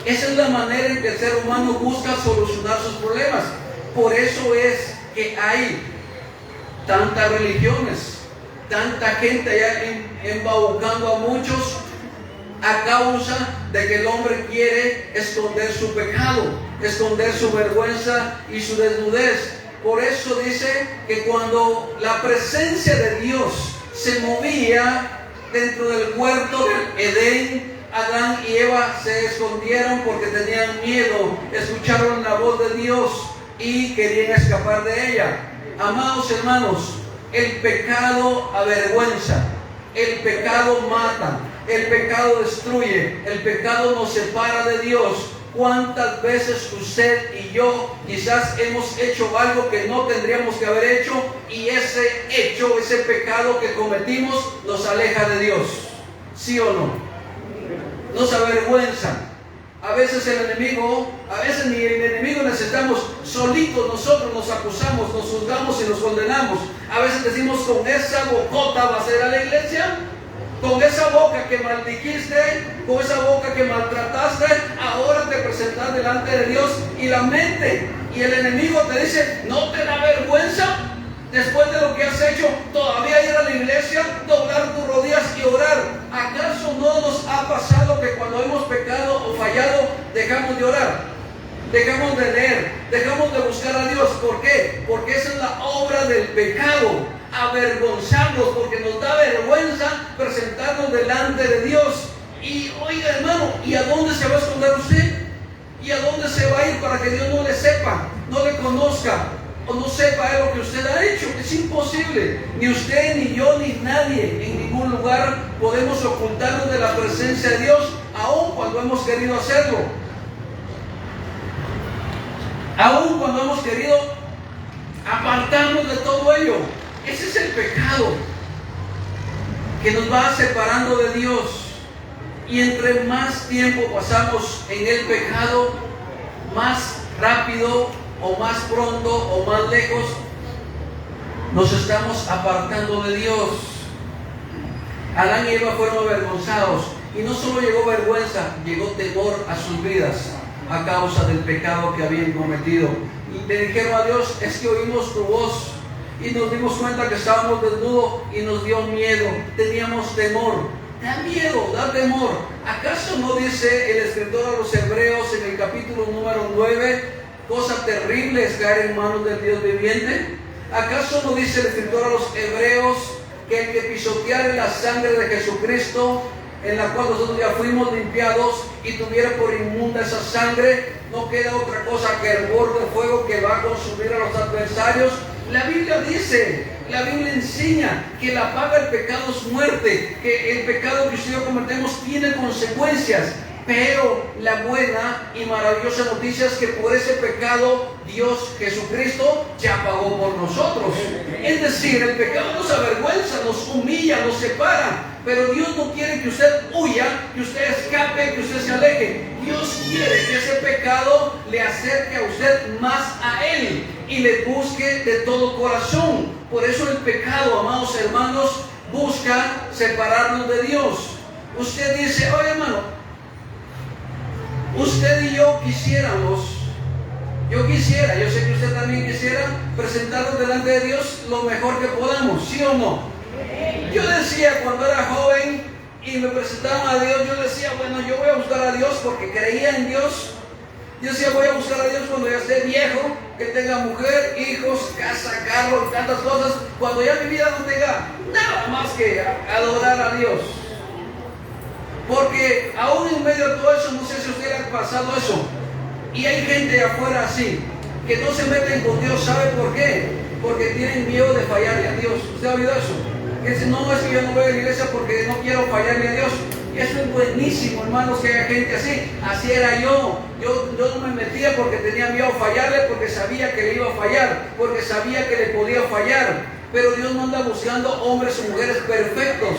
Esa es la manera en que el ser humano busca solucionar sus problemas. Por eso es que hay tantas religiones, tanta gente allá embaucando a muchos, a causa de que el hombre quiere esconder su pecado, esconder su vergüenza y su desnudez. Por eso dice que cuando la presencia de Dios se movía dentro del huerto del Edén, Adán y Eva se escondieron porque tenían miedo, escucharon la voz de Dios y querían escapar de ella. Amados hermanos, el pecado avergüenza, el pecado mata, el pecado destruye, el pecado nos separa de Dios. ¿Cuántas veces usted y yo quizás hemos hecho algo que no tendríamos que haber hecho, y ese hecho, ese pecado que cometimos nos aleja de Dios? ¿Sí o no? Nos avergüenza. A veces el enemigo, a veces ni el enemigo necesitamos, solitos nosotros nos acusamos, nos juzgamos y nos condenamos. A veces decimos: con esa bocota vas a ir a la iglesia, con esa boca que maldijiste, con esa boca que maltrataste, ahora te presentas delante de Dios, y la mente y el enemigo te dice: ¿no te da vergüenza? Después de lo que has hecho, todavía ir a la iglesia, doblar tus rodillas y orar. ¿Acaso no nos ha pasado que cuando hemos pecado o fallado, dejamos de orar, dejamos de leer, dejamos de buscar a Dios? ¿Por qué? Porque esa es la obra del pecado, avergonzarnos, porque nos da vergüenza presentarnos delante de Dios. Y oiga, hermano, ¿y a dónde se va a esconder usted? ¿Y a dónde se va a ir para que Dios no le sepa, no le conozca, o no sepa lo que usted ha hecho? Es imposible. Ni usted, ni yo, ni nadie en ningún lugar podemos ocultarnos de la presencia de Dios, aun cuando hemos querido hacerlo, aun cuando hemos querido apartarnos de todo ello. Ese es el pecado que nos va separando de Dios. Y entre más tiempo pasamos en el pecado, más rápido o más pronto o más lejos nos estamos apartando de Dios. Adán y Eva fueron avergonzados, y no solo llegó vergüenza, llegó temor a sus vidas a causa del pecado que habían cometido. Y le dijeron a Dios: es que oímos tu voz y nos dimos cuenta que estábamos desnudos y nos dio miedo, teníamos temor. Da miedo, da temor. ¿Acaso no dice el escritor a los Hebreos en el capítulo número 9, cosa terrible es caer en manos del Dios viviente? ¿Acaso no dice el escritor a los Hebreos que el que pisoteare la sangre de Jesucristo, en la cual nosotros ya fuimos limpiados, y tuviera por inmunda esa sangre, no queda otra cosa que hervor de fuego que va a consumir a los adversarios? La Biblia dice, la Biblia enseña que la paga del pecado es muerte, que el pecado que usted y yo cometemos tiene consecuencias, pero la buena y maravillosa noticia es que por ese pecado Dios Jesucristo ya pagó por nosotros. Es decir, el pecado nos avergüenza, nos humilla, nos separa, pero Dios no quiere que usted huya, que usted escape, que usted se aleje. Dios quiere que ese pecado le acerque a usted más a Él y le busque de todo corazón. Por eso el pecado, amados hermanos, busca separarnos de Dios. Usted dice: oye, hermano, usted y yo quisiéramos, yo sé que usted también quisiera presentarnos delante de Dios lo mejor que podamos, ¿sí o no? Yo decía cuando era joven y me presentaban a Dios, yo decía: bueno, yo voy a buscar a Dios porque creía en Dios. Yo decía: voy a buscar a Dios cuando ya esté viejo, que tenga mujer, hijos, casa, carro y tantas cosas, cuando ya mi vida no tenga nada más que adorar a Dios. Porque aún en medio de todo eso, no sé si a usted le ha pasado eso, y hay gente afuera así, que no se meten con Dios. ¿Sabe por qué? Porque tienen miedo de fallarle a Dios. ¿Usted ha oído eso? Que dice: no, es que yo no voy a la iglesia porque no quiero fallarle a Dios. Y eso es buenísimo, hermanos, que haya gente así. Así era yo. Yo no me metía porque tenía miedo a fallarle, porque sabía que le iba a fallar, porque sabía que le podía fallar. Pero Dios no anda buscando hombres o mujeres perfectos,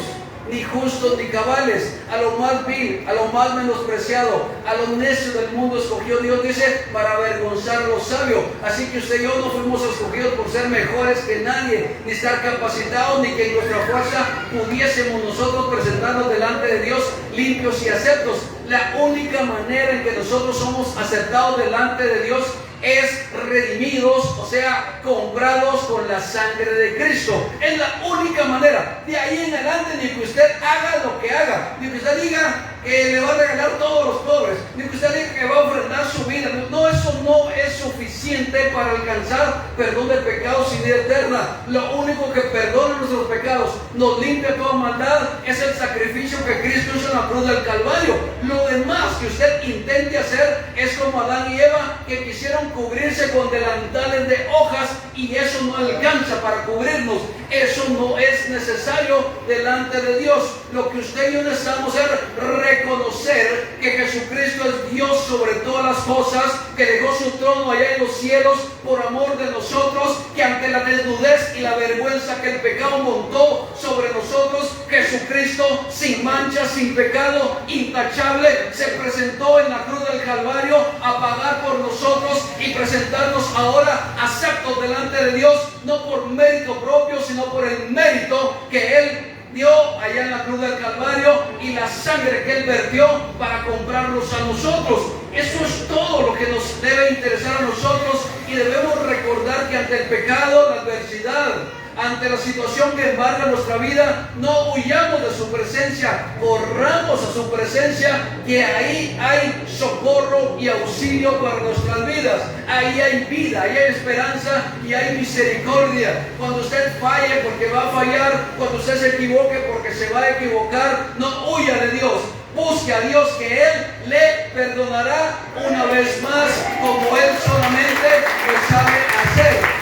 ni justos ni cabales. A lo más vil, a lo más menospreciado, a lo necio del mundo escogió Dios, dice, para avergonzar a los sabios. Así que usted y yo no fuimos escogidos por ser mejores que nadie, ni estar capacitados, ni que en nuestra fuerza pudiésemos nosotros presentarnos delante de Dios limpios y aceptos. La única manera en que nosotros somos aceptados delante de Dios es redimidos, o sea, comprados con la sangre de Cristo. Es la única manera. De ahí en adelante, ni que usted haga lo que haga, ni que usted diga que le va a regalar todos los pobres, ni que usted diga que va a ofrendar su vida. No, eso no es suficiente para alcanzar perdón de pecados y vida eterna. Lo único que perdona nuestros pecados, nos limpia toda maldad, es el sacrificio que Cristo hizo en la cruz del Calvario. Lo demás que usted intente hacer es como Adán y Eva, que quisieron cubrirse con delantales de hojas, y eso no alcanza para cubrirnos. Eso no es necesario delante de Dios. Lo que usted y yo necesitamos es reconocer que Jesucristo es Dios sobre todas las cosas, que dejó su trono allá en los cielos por amor de nosotros, que ante la desnudez y la vergüenza que el pecado montó sobre nosotros, Jesucristo, sin mancha, sin pecado, intachable, se presentó en la cruz del Calvario a pagar por nosotros y presentarnos ahora aceptos delante de Dios, no por mérito propio, sino por el mérito que Él dio allá en la cruz del Calvario y la sangre que Él vertió para comprarnos a nosotros. Eso es todo lo que nos debe interesar a nosotros, y debemos recordar que ante el pecado, la adversidad, ante la situación que embarga nuestra vida, no huyamos de su presencia, corramos a su presencia, que ahí hay socorro y auxilio para nuestras vidas. Ahí hay vida, ahí hay esperanza y hay misericordia. Cuando usted falle, porque va a fallar; cuando usted se equivoque, porque se va a equivocar, no huya de Dios. Busque a Dios, que Él le perdonará una vez más, como Él solamente lo sabe hacer.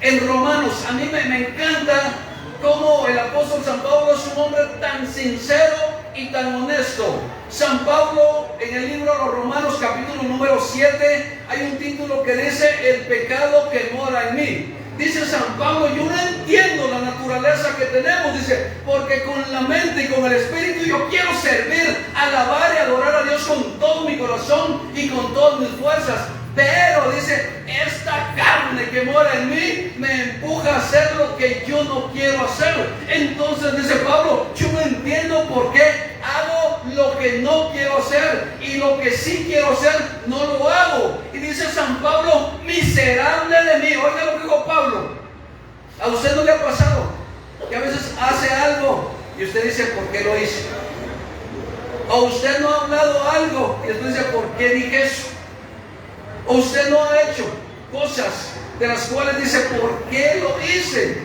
En Romanos, a mí me encanta cómo el apóstol San Pablo es un hombre tan sincero y tan honesto. San Pablo, en el libro de los Romanos, capítulo número 7, hay un título que dice: el pecado que mora en mí. Dice San Pablo, yo no entiendo la naturaleza que tenemos, dice, porque con la mente y con el espíritu yo quiero servir, alabar y adorar a Dios con todo mi corazón y con todas mis fuerzas. Pero dice, esta carne que mora en mí me empuja a hacer lo que yo no quiero hacer. Entonces dice Pablo, yo no entiendo por qué hago lo que no quiero hacer y lo que sí quiero hacer no lo hago. Y dice San Pablo, miserable de mí. Oiga lo que dijo Pablo. ¿A usted no le ha pasado que a veces hace algo y usted dice, ¿por qué lo hice? O usted no ha hablado algo y después dice, ¿por qué dije eso? O usted no ha hecho cosas de las cuales dice, ¿por qué lo hice?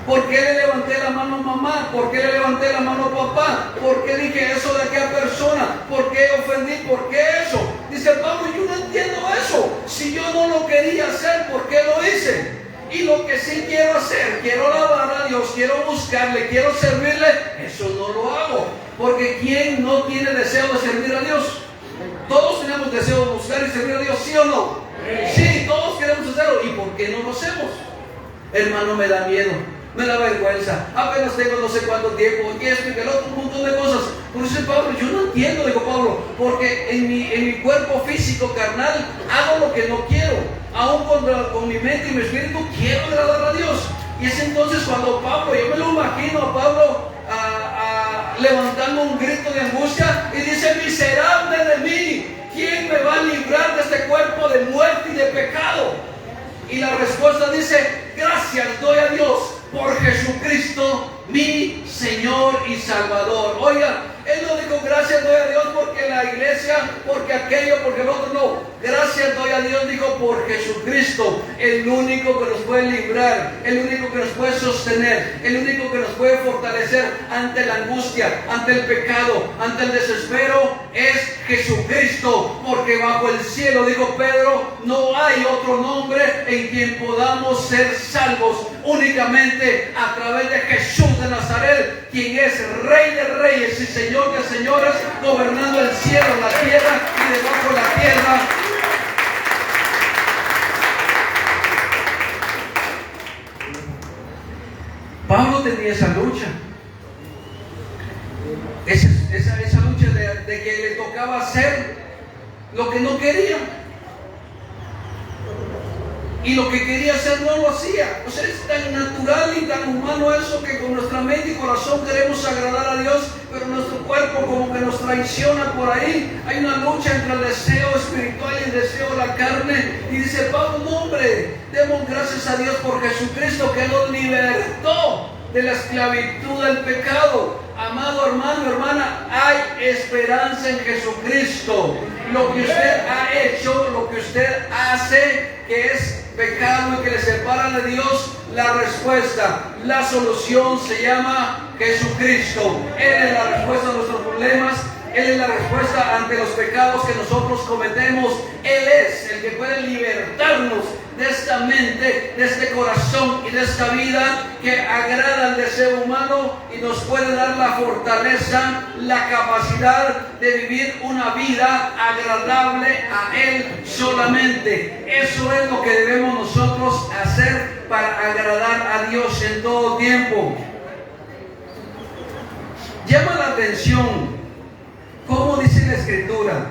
¿Por qué le levanté la mano a mamá? ¿Por qué le levanté la mano a papá? ¿Por qué dije eso de aquella persona? ¿Por qué ofendí? ¿Por qué eso? Dice Pablo, yo no entiendo eso. Si yo no lo quería hacer, ¿por qué lo hice? Y lo que sí quiero hacer, quiero alabar a Dios, quiero buscarle, quiero servirle, eso no lo hago. Porque ¿quién no tiene deseo de servir a Dios? Todos tenemos deseo de buscar y servir a Dios, ¿sí o no? Sí, todos queremos hacerlo. ¿Y por qué no lo hacemos? Hermano, me da miedo, me da vergüenza, apenas tengo no sé cuánto tiempo, y esto y que el otro, un montón de cosas. Por eso Pablo, yo no entiendo, dijo Pablo, porque en mi cuerpo físico carnal hago lo que no quiero, aún con mi mente y mi espíritu quiero agradar a Dios. Y es entonces cuando Pablo, yo me lo imagino a Pablo levantando un grito de angustia y dice, miserable de mí, ¿quién me va a librar de este cuerpo de muerte y de pecado? Y la respuesta dice, gracias doy a Dios por Jesucristo, mi Señor y Salvador. Oiga, él no dijo gracias doy a Dios porque la iglesia, porque aquello, porque el otro, no. Gracias doy a Dios, dijo, por Jesucristo, el único que nos puede librar, el único que nos puede sostener, el único que nos puede fortalecer ante la angustia, ante el pecado, ante el desespero, es Jesucristo. Porque bajo el cielo, dijo Pedro, no hay otro nombre en quien podamos ser salvos, únicamente a través de Jesús de Nazaret, quien es Rey de Reyes y Señor de Señores, gobernando el cielo, la tierra y debajo de la tierra. Pablo tenía esa lucha, esa lucha de que le tocaba hacer lo que no quería. Y lo que quería hacer no lo hacía. O sea, es tan natural y tan humano eso que con nuestra mente y corazón queremos agradar a Dios, pero nuestro cuerpo como que nos traiciona por ahí. Hay una lucha entre el deseo espiritual y el deseo de la carne. Y dice Pablo, no hombre, demos gracias a Dios por Jesucristo que nos libertó de la esclavitud del pecado. Amado hermano, hermana, hay esperanza en Jesucristo. Lo que usted ha hecho, lo que usted hace, que es pecado y que le separa de Dios, la respuesta, la solución se llama Jesucristo. Él es la respuesta a nuestros problemas. Él es la respuesta ante los pecados que nosotros cometemos. Él es el que puede libertarnos de esta mente, de este corazón y de esta vida que agrada al deseo humano y nos puede dar la fortaleza, la capacidad de vivir una vida agradable a Él solamente. Eso es lo que debemos nosotros hacer para agradar a Dios en todo tiempo. Llama la atención cómo dice la Escritura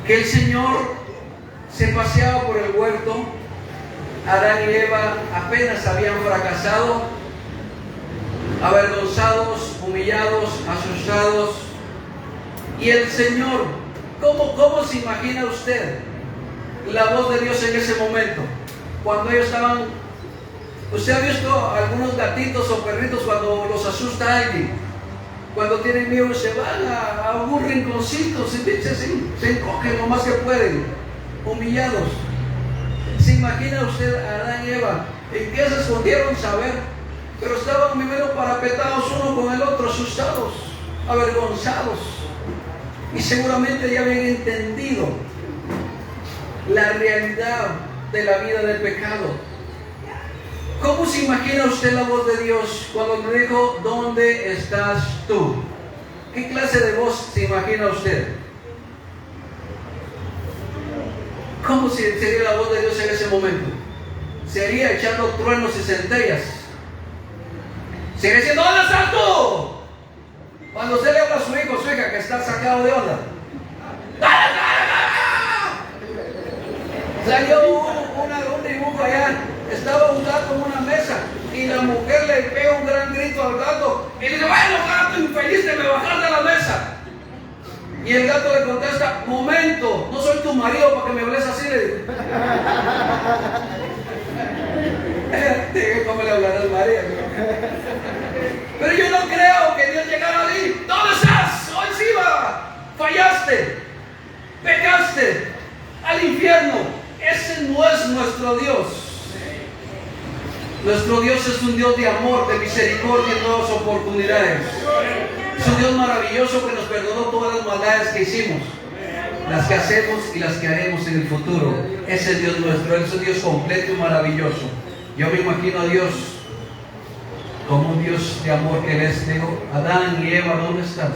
que el Señor se paseaba por el huerto. Adán y Eva apenas habían fracasado, avergonzados, humillados, asustados. Y el Señor, ¿cómo se imagina usted la voz de Dios en ese momento? Cuando ellos estaban, usted ha visto algunos gatitos o perritos cuando los asusta alguien. Cuando tienen miedo se van a algún rinconcito, se encogen lo más que pueden, humillados. ¿Se imagina usted a Adán y Eva? ¿En qué se escondieron? Saber. Pero estaban primero parapetados uno con el otro, asustados, avergonzados. Y seguramente ya habían entendido la realidad de la vida del pecado. ¿Cómo se imagina usted la voz de Dios cuando le dijo, ¿dónde estás tú? ¿Qué clase de voz se imagina usted? ¿Cómo sería la voz de Dios en ese momento? Sería echando truenos y centellas. Sería diciendo, ¿dónde estás tú? Cuando usted le habla a su hijo o su hija que está sacado de onda. Salió un dibujo allá, estaba un gato en una mesa y la mujer le pega un gran grito al gato y le dice, bueno, gato infeliz, te me bajas de la mesa. Y el gato le contesta, momento, no soy tu marido para que me hables así. Le dice. ¿Cómo le hablará al marido? Pero yo no creo que Dios llegara ahí. ¿Dónde estás? Hoy sí va. Fallaste, pecaste al infierno. Ese no es nuestro Dios. Nuestro Dios es un Dios de amor, de misericordia y nuevas oportunidades. Es un Dios maravilloso que nos perdonó todas las maldades que hicimos, las que hacemos y las que haremos en el futuro. Ese es Dios nuestro. Él es un Dios completo y maravilloso. Yo me imagino a Dios como un Dios de amor que les digo, Adán y Eva, ¿dónde estás?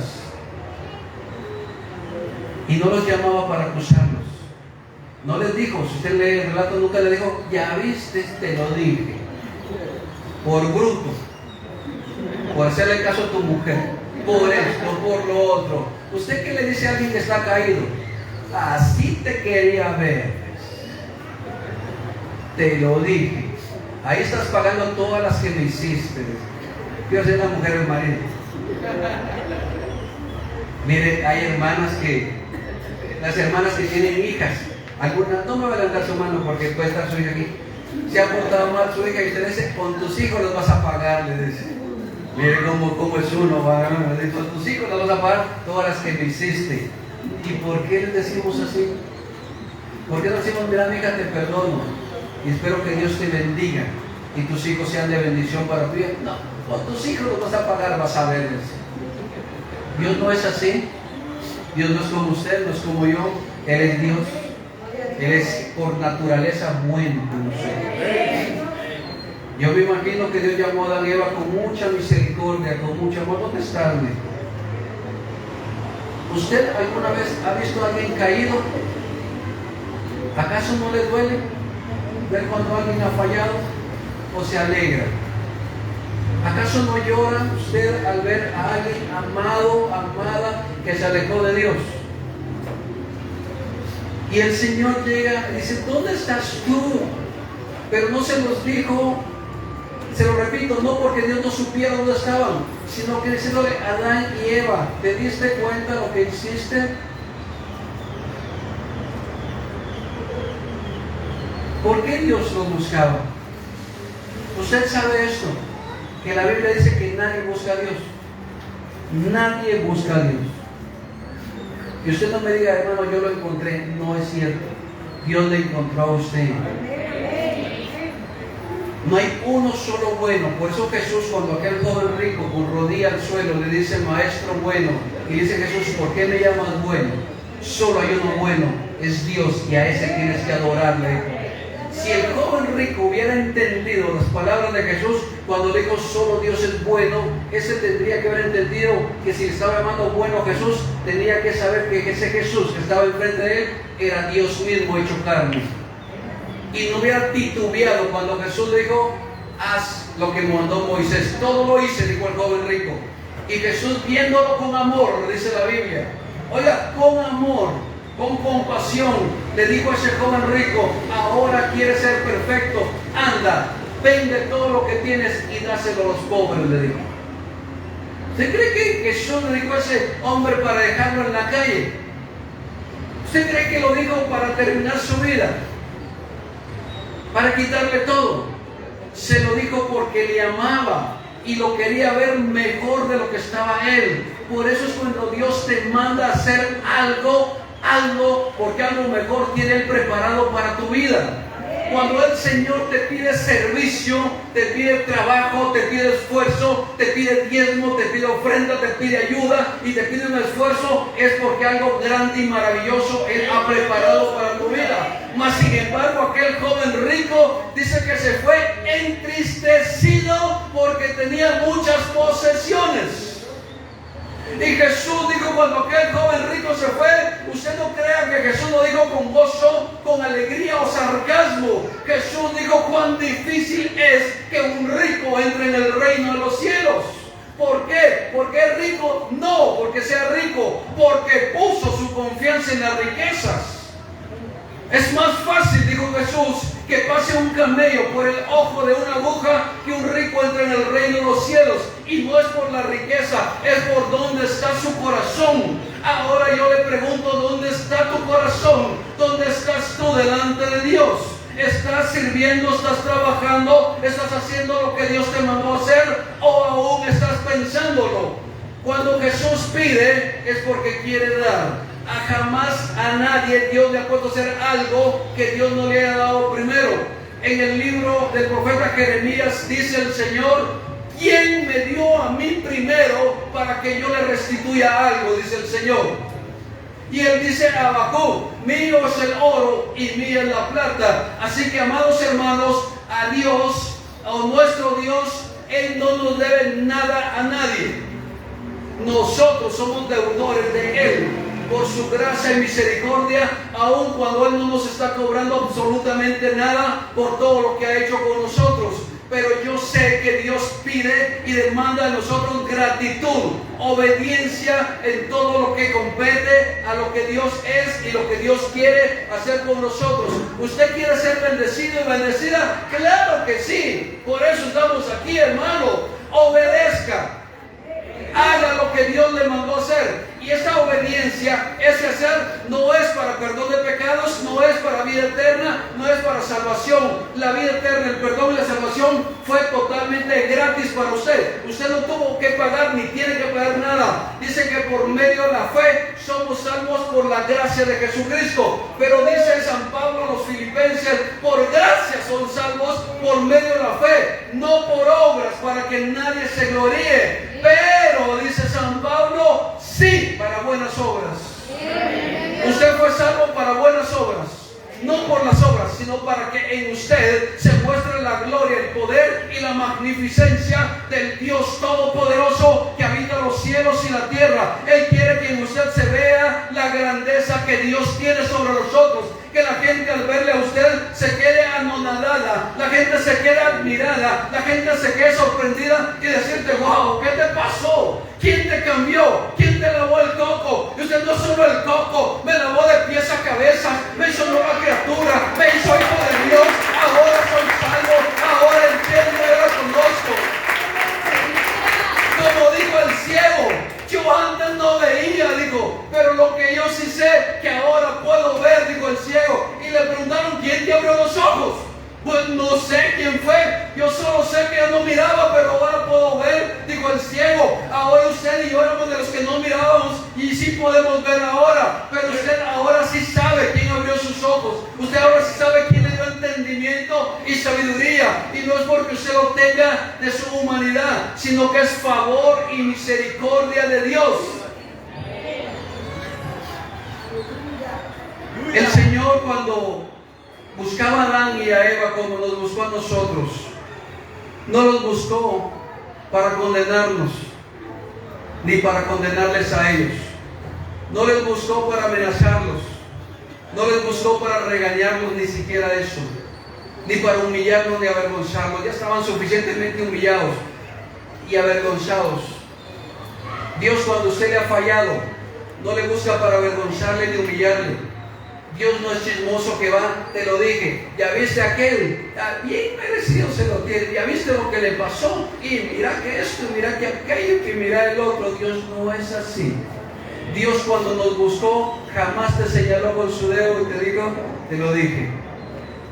Y no los llamaba para acusarlos. No les dijo, si usted lee el relato, nunca le dijo, ya viste, te lo dije. Por bruto, por hacerle caso a tu mujer, por esto, por lo otro. ¿Usted qué le dice a alguien que está caído? Así te quería ver. Te lo dije. Ahí estás pagando todas las que me hiciste. Quiero ser la mujer del marido. Mire, hay hermanas las hermanas que tienen hijas, algunas, no me va a levantar su mano porque puede estar su hija aquí. Se ha portado mal su hija y usted dice, con tus hijos los vas a pagar, le dice. Mire cómo es uno, ¿va? Con tus hijos los vas a pagar todas las que me hiciste. ¿Y por qué les decimos así? ¿Por qué no decimos, mira mi hija, te perdono y espero que Dios te bendiga y tus hijos sean de bendición para tu vida? No, con tus hijos los vas a pagar, vas a verles. Dios no es así. Dios no es como usted, no es como yo. Él es Dios. Él es por naturaleza bueno con nosotros. Yo me imagino que Dios llamó a Adán y Eva con mucha misericordia, con mucho amor. ¿Dónde está? ¿Usted alguna vez ha visto a alguien caído? ¿Acaso no le duele ver cuando alguien ha fallado? ¿O se alegra? ¿Acaso no llora usted al ver a alguien amado, amada, que se alejó de Dios? Y el Señor llega y dice, ¿dónde estás tú? Pero no se los dijo, se lo repito, no porque Dios no supiera dónde estaban, sino que diciéndole, Adán y Eva, ¿te diste cuenta lo que hiciste? ¿Por qué Dios lo buscaba? Usted sabe esto, que la Biblia dice que nadie busca a Dios. Nadie busca a Dios. Y usted no me diga, hermano, yo lo encontré. No es cierto. Dios le encontró a usted. No hay uno solo bueno. Por eso Jesús, cuando aquel joven rico con rodilla al suelo le dice, maestro bueno, y dice Jesús, ¿por qué me llamas bueno? Solo hay uno bueno, es Dios, y a ese tienes que adorarle. Si el joven rico hubiera entendido las palabras de Jesús cuando le dijo solo Dios es bueno, ese tendría que haber entendido que si le estaba llamando bueno a Jesús, tenía que saber que ese Jesús que estaba enfrente de él era Dios mismo hecho carne. Y no hubiera titubeado cuando Jesús le dijo, haz lo que mandó Moisés. Todo lo hice, dijo el joven rico. Y Jesús, viéndolo con amor, dice la Biblia, oiga, con amor, con compasión, le dijo a ese joven rico, ahora quieres ser perfecto, anda, vende todo lo que tienes y dáselo a los pobres, le dijo. ¿Usted cree que Jesús le dijo a ese hombre para dejarlo en la calle? ¿Usted cree que lo dijo para terminar su vida? ¿Para quitarle todo? Se lo dijo porque le amaba y lo quería ver mejor de lo que estaba él. Por eso es cuando Dios te manda a hacer algo, porque algo mejor tiene Él preparado para tu vida. Cuando el Señor te pide servicio, te pide trabajo, te pide esfuerzo, te pide diezmo, te pide ofrenda, te pide ayuda y te pide un esfuerzo, es porque algo grande y maravilloso Él ha preparado para tu vida. Mas sin embargo, aquel joven rico dice que se fue entristecido porque tenía muchas posesiones. Y Jesús dijo, cuando aquel joven rico se fue, usted no crea que Jesús lo dijo con gozo, con alegría o sarcasmo. Jesús dijo cuán difícil es que un rico entre en el reino de los cielos. ¿Por qué? ¿Porque es rico? No, porque sea rico, porque puso su confianza en las riquezas. Es más fácil, dijo Jesús, que pase un camello por el ojo de una aguja que un rico entre en el reino de los cielos. Y no es por la riqueza, es por dónde está su corazón. Ahora yo le pregunto, ¿dónde está tu corazón? ¿Dónde estás tú delante de Dios? ¿Estás sirviendo, estás trabajando, estás haciendo lo que Dios te mandó a hacer o aún estás pensándolo? Cuando Jesús pide es porque quiere dar. Jamás a nadie Dios le ha puesto a hacer algo que Dios no le haya dado primero. En el libro del profeta Jeremías dice el Señor, ¿quién me dio a mí primero para que yo le restituya algo? Dice el Señor. Y él dice a Habacuc, mío es el oro y mía es la plata. Así que, amados hermanos, a Dios, a nuestro Dios, Él no nos debe nada a nadie. Nosotros somos deudores de Él por su gracia y misericordia, aun cuando Él no nos está cobrando absolutamente nada por todo lo que ha hecho con nosotros. Pero yo sé que Dios pide y demanda de nosotros gratitud, obediencia en todo lo que compete a lo que Dios es y lo que Dios quiere hacer con nosotros. ¿Usted quiere ser bendecido y bendecida? Claro que sí. Por eso estamos aquí, hermano. Obedezca. Haga lo que Dios le mandó hacer. Y esa obediencia, ese hacer, no es para perdón de pecados, no es para vida eterna, no es para salvación. La vida eterna, el perdón y la salvación fue totalmente gratis para usted. Usted no tuvo que pagar ni tiene que pagar nada. Dice que por medio de la fe somos salvos por la gracia de Jesucristo. Pero dice San Pablo a los filipenses, por gracia son salvos por medio de la fe, no por obras para que nadie se gloríe. Pero, dice San Pablo, sí para buenas obras. Usted fue salvo para buenas obras, no por las obras, sino para que en usted se muestre la gloria, el poder y la magnificencia del Dios Todopoderoso que habita los cielos y la tierra. Él quiere que en usted se vea la grandeza que Dios tiene sobre nosotros. Que la gente al verle a usted se quede anonadada, la gente se quede admirada, la gente se quede sorprendida y decirte, wow, ¿qué te pasó? ¿Quién te cambió? ¿Quién te lavó el coco? Y usted no solo el coco, me lavó de pies a cabeza, me hizo nueva criatura, me hizo hijo de Dios, ahora soy salvo, ahora entiendo y ahora conozco. Como dijo el ciego, yo antes no veía, dijo, pero lo que yo sí sé, que ahora puedo ver, dijo el ciego. Y le preguntaron, ¿quién te abrió los ojos? Pues no sé quién fue, yo solo sé que yo no miraba, pero ahora puedo ver, dijo el ciego. Ahora usted y yo éramos de los que no mirábamos y sí podemos ver ahora, pero usted ahora sí sabe quién abrió sus ojos. Usted ahora sí sabe quién le dio entendimiento y sabiduría. Y no es porque usted lo tenga de su humanidad, sino que es favor y misericordia de Dios. El Señor, cuando buscaba a Adán y a Eva como nos buscó a nosotros, no los buscó para condenarnos, ni para condenarles a ellos. No les buscó para amenazarlos, no les buscó para regañarlos, ni siquiera eso, ni para humillarlos ni avergonzarlos. Ya estaban suficientemente humillados y avergonzados. Dios, cuando usted le ha fallado, no le busca para avergonzarle ni humillarle. Dios no es chismoso que va, te lo dije, ya viste aquel, bien merecido se lo tiene, ya viste lo que le pasó, y mira que esto, mira que aquello, que mira el otro. Dios no es así. Dios, cuando nos buscó, jamás te señaló con su dedo y te digo, te lo dije.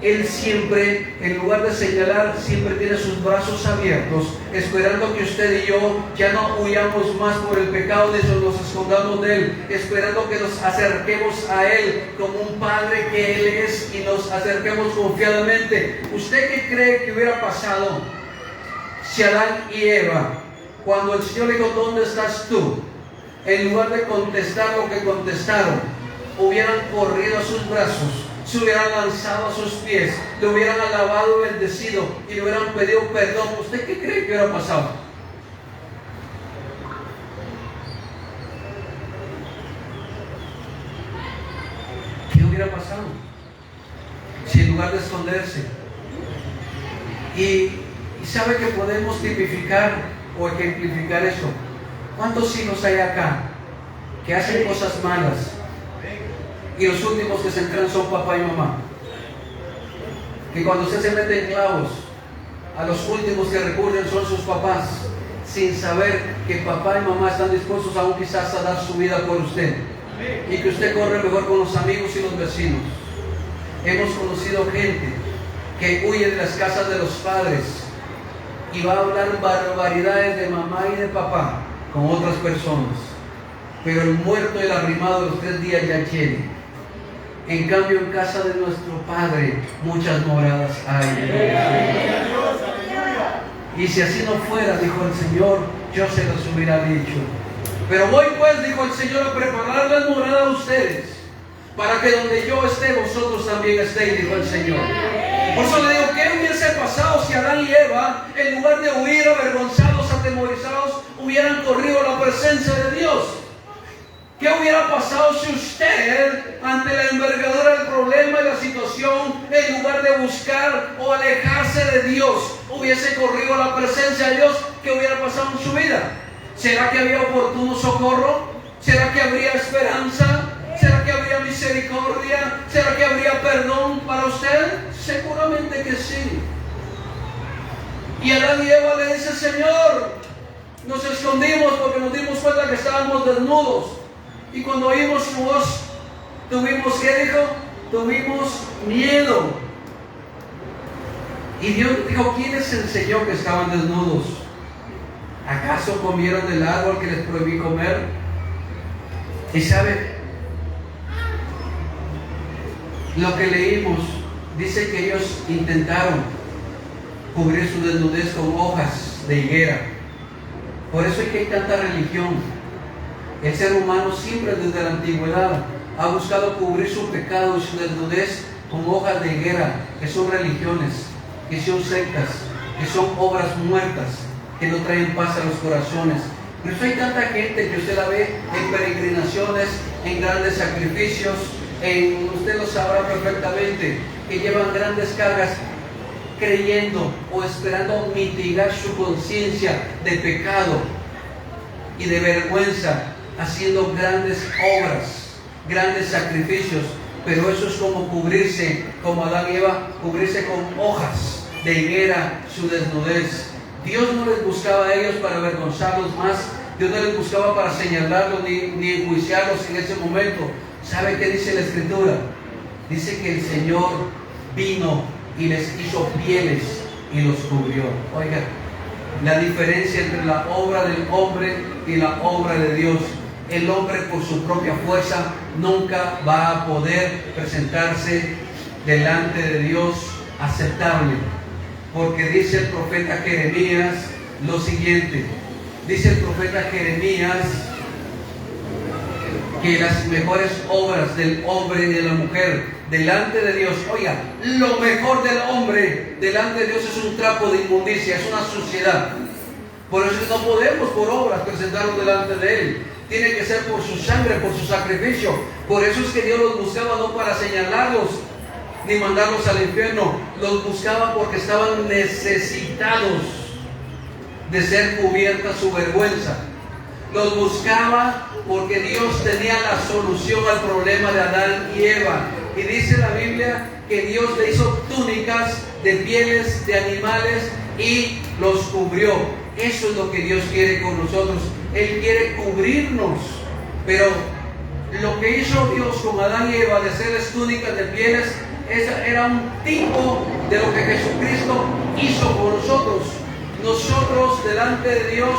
Él siempre, en lugar de señalar, siempre tiene sus brazos abiertos, esperando que usted y yo ya no huyamos más por el pecado, ni nos escondamos de Él, esperando que nos acerquemos a Él como un Padre que Él es y nos acerquemos confiadamente. ¿Usted qué cree que hubiera pasado si Adán y Eva, cuando el Señor le dijo, ¿dónde estás tú?, en lugar de contestar lo que contestaron, hubieran corrido a sus brazos, se hubieran lanzado a sus pies, le hubieran alabado y bendecido y le hubieran pedido perdón? ¿Usted qué cree que hubiera pasado? esconderse. Y sabe que podemos tipificar o ejemplificar eso. ¿Cuántos hijos hay acá que hacen cosas malas y los últimos que se entran son papá y mamá? Que cuando usted se mete en clavos, a los últimos que recurren son sus papás, sin saber que papá y mamá están dispuestos aún quizás a dar su vida por usted, y que usted corre mejor con los amigos y los vecinos. Hemos conocido gente que huye de las casas de los padres y va a hablar barbaridades de mamá y de papá con otras personas, pero el muerto y el arrimado de los 3 días ya tiene. En cambio, en casa de nuestro Padre muchas moradas hay. Y si así no fuera, dijo el Señor, yo se los hubiera dicho. Pero voy pues, dijo el Señor, a prepararles morada a ustedes, para que donde yo esté, vosotros también estéis, dijo el Señor. Por eso le digo, ¿qué hubiese pasado si Adán y Eva, en lugar de huir avergonzados, atemorizados, hubieran corrido a la presencia de Dios? ¿Qué hubiera pasado si usted, ante la envergadura del problema y la situación, en lugar de buscar o alejarse de Dios, hubiese corrido a la presencia de Dios? ¿Qué hubiera pasado en su vida? ¿Será que había oportuno socorro? ¿Será que habría esperanza? ¿Será que habría misericordia? ¿Será que habría perdón para usted? Seguramente que sí. Y Adán y Eva le dice, Señor, nos escondimos porque nos dimos cuenta que estábamos desnudos. Y cuando oímos su voz, tuvimos, ¿qué dijo? Tuvimos miedo. Y Dios dijo, ¿quién les enseñó que estaban desnudos? ¿Acaso comieron del árbol que les prohibí comer? Y sabe, lo que leímos dice que ellos intentaron cubrir su desnudez con hojas de higuera. Por eso es que hay tanta religión. El ser humano siempre desde la antigüedad ha buscado cubrir su pecado y su desnudez con hojas de higuera, que son religiones, que son sectas, que son obras muertas, que no traen paz a los corazones. Por eso hay tanta gente que usted la ve en peregrinaciones, en grandes sacrificios, usted lo sabrá perfectamente, que llevan grandes cargas creyendo o esperando mitigar su conciencia de pecado y de vergüenza, haciendo grandes obras, grandes sacrificios, pero eso es como cubrirse, como Adán y Eva, cubrirse con hojas de higuera su desnudez. Dios no les buscaba a ellos para avergonzarlos más, Dios no les buscaba para señalarlos ni enjuiciarlos en ese momento. ¿Sabe qué dice la Escritura? Dice que el Señor vino y les hizo pieles y los cubrió. Oiga, la diferencia entre la obra del hombre y la obra de Dios. El hombre por su propia fuerza nunca va a poder presentarse delante de Dios aceptable. Porque dice el profeta Jeremías lo siguiente. Dice el profeta Jeremías que las mejores obras del hombre y de la mujer delante de Dios, oiga, lo mejor del hombre delante de Dios es un trapo de inmundicia, es una suciedad. Por eso no podemos por obras presentarnos delante de Él. Tiene que ser por su sangre, por su sacrificio. Por eso es que Dios los buscaba no para señalarlos ni mandarlos al infierno. Los buscaba porque estaban necesitados de ser cubierta su vergüenza. Los buscaba porque Dios tenía la solución al problema de Adán y Eva. Y dice la Biblia que Dios le hizo túnicas de pieles de animales y los cubrió. Eso es lo que Dios quiere con nosotros. Él quiere cubrirnos. Pero lo que hizo Dios con Adán y Eva de hacerles túnicas de pieles, era un tipo de lo que Jesucristo hizo con nosotros. Nosotros delante de Dios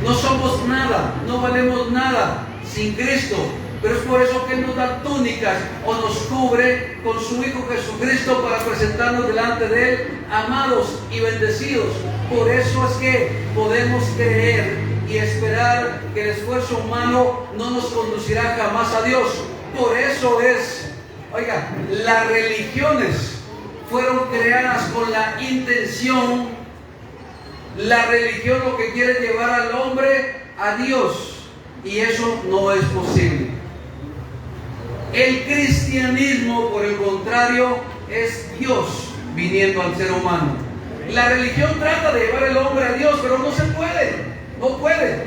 no somos nada, no valemos nada sin Cristo. Pero es por eso que Él nos da túnicas o nos cubre con su Hijo Jesucristo para presentarnos delante de Él, amados y bendecidos. Por eso es que podemos creer y esperar que el esfuerzo humano no nos conducirá jamás a Dios. Por eso es, oiga, las religiones fueron creadas con la intención, la religión lo que quiere llevar al hombre a Dios, y eso no es posible. El cristianismo, por el contrario, es Dios viniendo al ser humano. La religión trata de llevar al hombre a Dios, pero no se puede, no puede.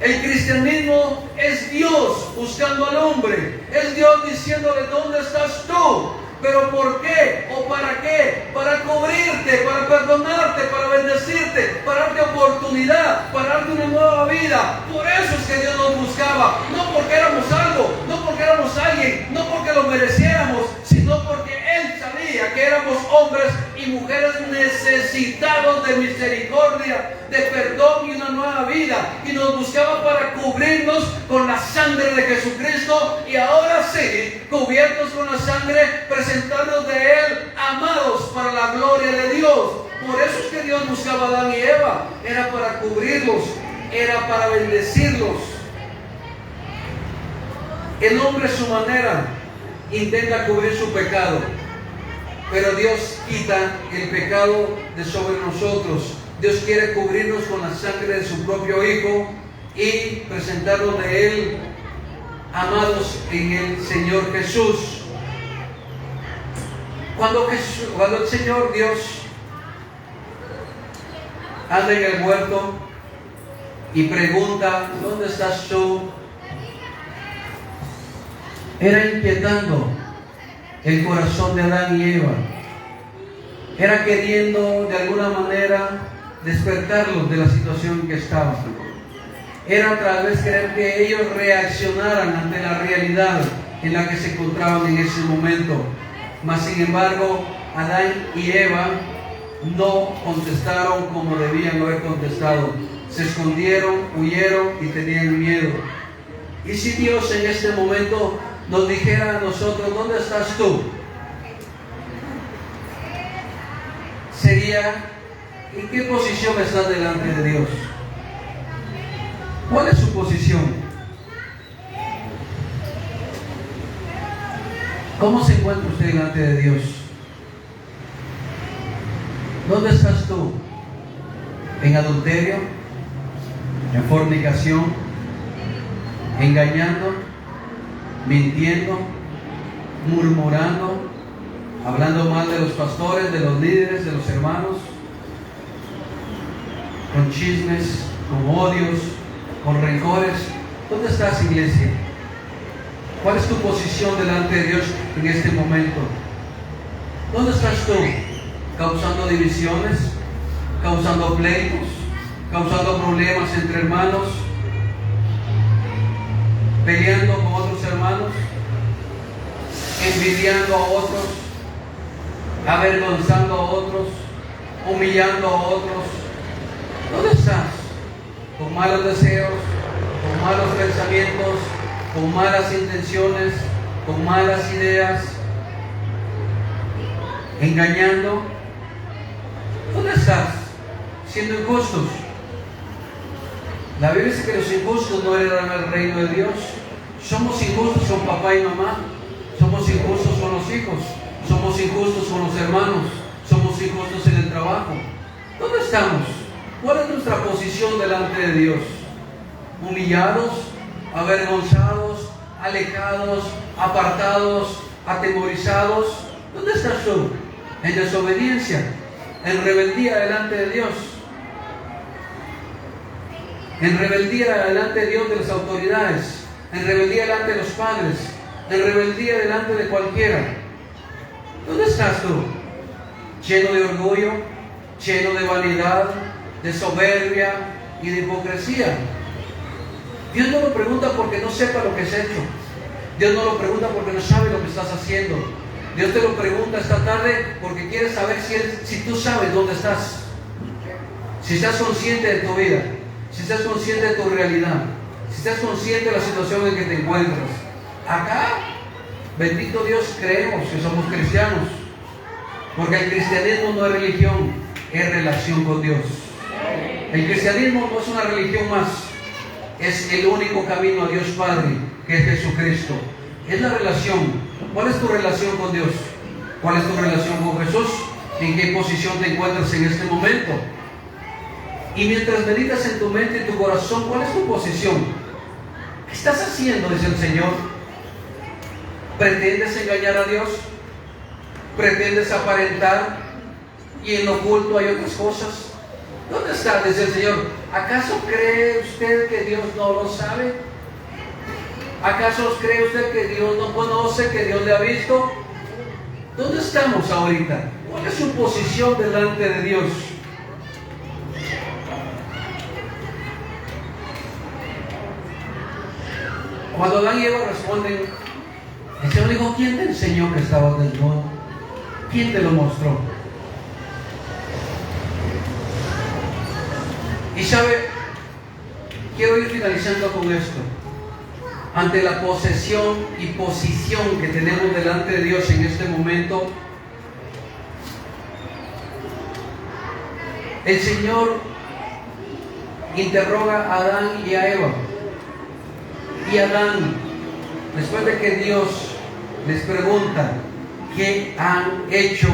El cristianismo es Dios buscando al hombre, es Dios diciéndole: ¿dónde estás tú? ¿Pero por qué? ¿O para qué? Para cubrirte, para perdonarte, para bendecirte, para darte oportunidad, para darte una nueva vida. Por eso es que Dios nos buscaba, no porque éramos algo, no porque éramos alguien, no porque lo mereciéramos, sino porque Él sabía que éramos hombres y mujeres necesitados de misericordia, de perdón y una nueva vida, y nos buscaba para cubrirnos con la sangre de Jesucristo, y ahora sí, cubiertos con la sangre, presentarnos de Él, amados para la gloria de Dios. Por eso es que Dios buscaba a Adán y Eva, era para cubrirlos, era para bendecirlos. El hombre a su manera intenta cubrir su pecado, pero Dios quita el pecado de sobre nosotros. Dios quiere cubrirnos con la sangre de su propio Hijo y presentarnos de Él, amados en el Señor Jesús. Cuando el Señor Dios anda en el huerto y pregunta: ¿dónde estás tú?, era inquietando el corazón de Adán y Eva. Era queriendo de alguna manera despertarlos de la situación en que estaban. Era tal vez querer que ellos reaccionaran ante la realidad en la que se encontraban en ese momento. Mas sin embargo, Adán y Eva no contestaron como debían haber contestado. Se escondieron, huyeron y tenían miedo. Y si Dios en este momento nos dijera a nosotros: ¿dónde estás tú?, sería: ¿en qué posición estás delante de Dios? ¿Cuál es su posición? ¿Cómo se encuentra usted delante de Dios? ¿Dónde estás tú? ¿En adulterio? ¿En fornicación? ¿Engañando? ¿Mintiendo? ¿Murmurando? ¿Hablando mal de los pastores, de los líderes, de los hermanos? ¿Con chismes? ¿Con odios? ¿Con rencores? ¿Dónde estás, iglesia? ¿Cuál es tu posición delante de Dios en este momento? ¿Dónde estás tú? ¿Causando divisiones? ¿Causando pleitos? ¿Causando problemas entre hermanos? ¿Peleando con otros hermanos? ¿Envidiando a otros? ¿Avergonzando a otros? ¿Humillando a otros? ¿Dónde estás? ¿Con malos deseos? ¿Con malos pensamientos? ¿Con malas intenciones? ¿Con malas ideas? ¿Engañando? ¿Dónde estás? Siendo injustos. La Biblia dice que los injustos no heredarán el reino de Dios. Somos injustos con papá y mamá. Somos injustos con los hijos. Somos injustos con los hermanos. Somos injustos en el trabajo. ¿Dónde estamos? ¿Cuál es nuestra posición delante de Dios? ¿Humillados? ¿Avergonzados? ¿Alejados? ¿Apartados? ¿Atemorizados? ¿Dónde estás tú? ¿En desobediencia? ¿En rebeldía delante de Dios? ¿En rebeldía delante de Dios, de las autoridades? ¿En rebeldía delante de los padres? ¿En rebeldía delante de cualquiera? ¿Dónde estás tú? ¿Lleno de orgullo? ¿Lleno de vanidad? ¿De soberbia y de hipocresía? Dios no lo pregunta porque no sepa lo que has hecho. Dios no lo pregunta porque no sabe lo que estás haciendo. Dios te lo pregunta esta tarde porque quiere saber si tú sabes dónde estás. Si estás consciente de tu vida, si estás consciente de tu realidad, si estás consciente de la situación en que te encuentras. Acá, bendito Dios, creemos que somos cristianos, porque el cristianismo no es religión, es relación con Dios. El cristianismo no es una religión más, es el único camino a Dios Padre, que es Jesucristo. Es la relación. ¿Cuál es tu relación con Dios? ¿Cuál es tu relación con Jesús? ¿En qué posición te encuentras en este momento? Y mientras meditas en tu mente y tu corazón, ¿cuál es tu posición? ¿Qué estás haciendo? Dice el Señor. ¿Pretendes engañar a Dios? pretendes aparentar y en lo oculto hay otras cosas. ¿Dónde está? Dice el Señor. ¿Acaso cree usted que Dios no lo sabe? ¿Acaso cree usted que Dios no conoce, que Dios le ha visto? ¿Dónde estamos ahorita? ¿Cuál es su posición delante de Dios? Cuando Adán y Eva responden, el Señor dijo, ¿quién te enseñó que estabas desnudo? ¿Quién te lo mostró? Y sabe, quiero ir finalizando con esto. Ante la posesión y posición que tenemos delante de Dios en este momento, el Señor interroga a Adán y a Eva. Y Adán, después de que Dios les pregunta qué han hecho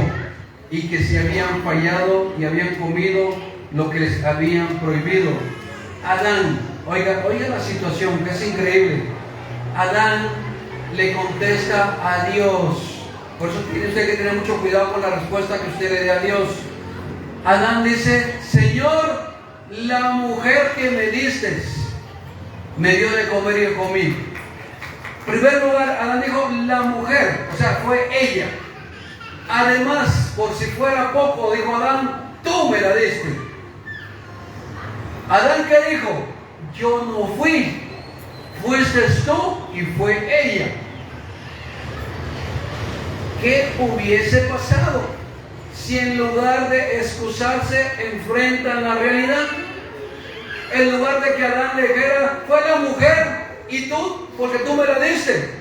y que si habían fallado y habían comido lo que les habían prohibido, Adán, oiga la situación, que es increíble. Adán le contesta a Dios. Por eso tiene usted que tener mucho cuidado con la respuesta que usted le dé a Dios. Adán dice, Señor, la mujer que me diste me dio de comer y yo comí. En primer lugar, Adán dijo la mujer, o sea, fue ella. Además, por si fuera poco, dijo Adán, tú me la diste. Adán, ¿qué dijo? Yo no fui, fuiste tú y fue ella. ¿Qué hubiese pasado si en lugar de excusarse enfrentan la realidad? En lugar de que Adán le dijera, fue la mujer y tú, porque tú me la diste.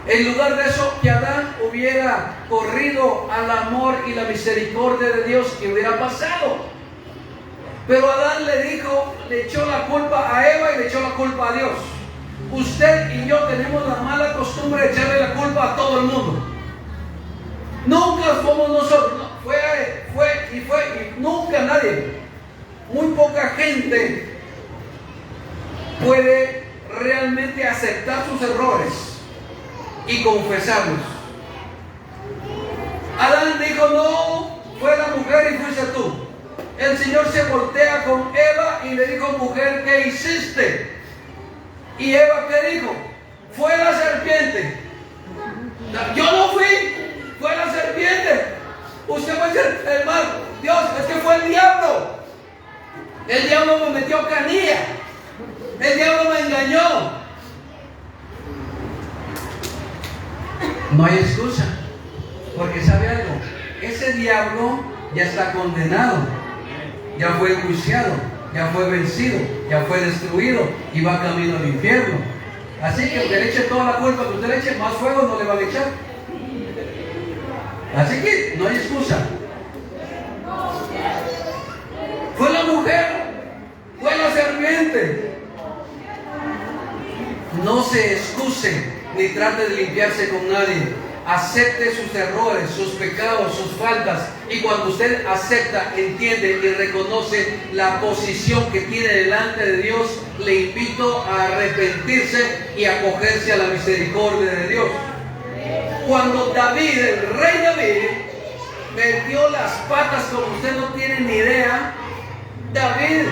En lugar de eso, que Adán hubiera corrido al amor y la misericordia de Dios, que hubiera pasado. Pero Adán le echó la culpa a Eva y le echó la culpa a Dios. Usted y yo tenemos la mala costumbre de echarle la culpa a todo el mundo. Nunca fuimos nosotros, no, fue y nunca nadie. Muy poca gente puede realmente aceptar sus errores y confesarlos. Adán dijo, no, fue la mujer y fuiste tú. El Señor se voltea con Eva y le dijo, mujer, ¿qué hiciste? Y Eva, ¿qué dijo? Fue la serpiente. Yo no fui, fue la serpiente. Usted puede decir, hermano, Dios, es que fue el diablo. El diablo me metió canilla. El diablo me engañó. No hay excusa. Porque sabe algo, ese diablo ya está condenado, ya fue enjuiciado, ya fue vencido, ya fue destruido y va camino al infierno. Así que aunque le eche toda la culpa, que usted le eche más fuego, no le va a echar. Así que no hay excusa. Fue la mujer, fue la serpiente. No se excuse ni trate de limpiarse con nadie. Acepte sus errores, sus pecados, sus faltas. Y cuando usted acepta, entiende y reconoce la posición que tiene delante de Dios, le invito a arrepentirse y acogerse a la misericordia de Dios. Cuando David, el rey David, metió las patas como usted no tiene ni idea, David,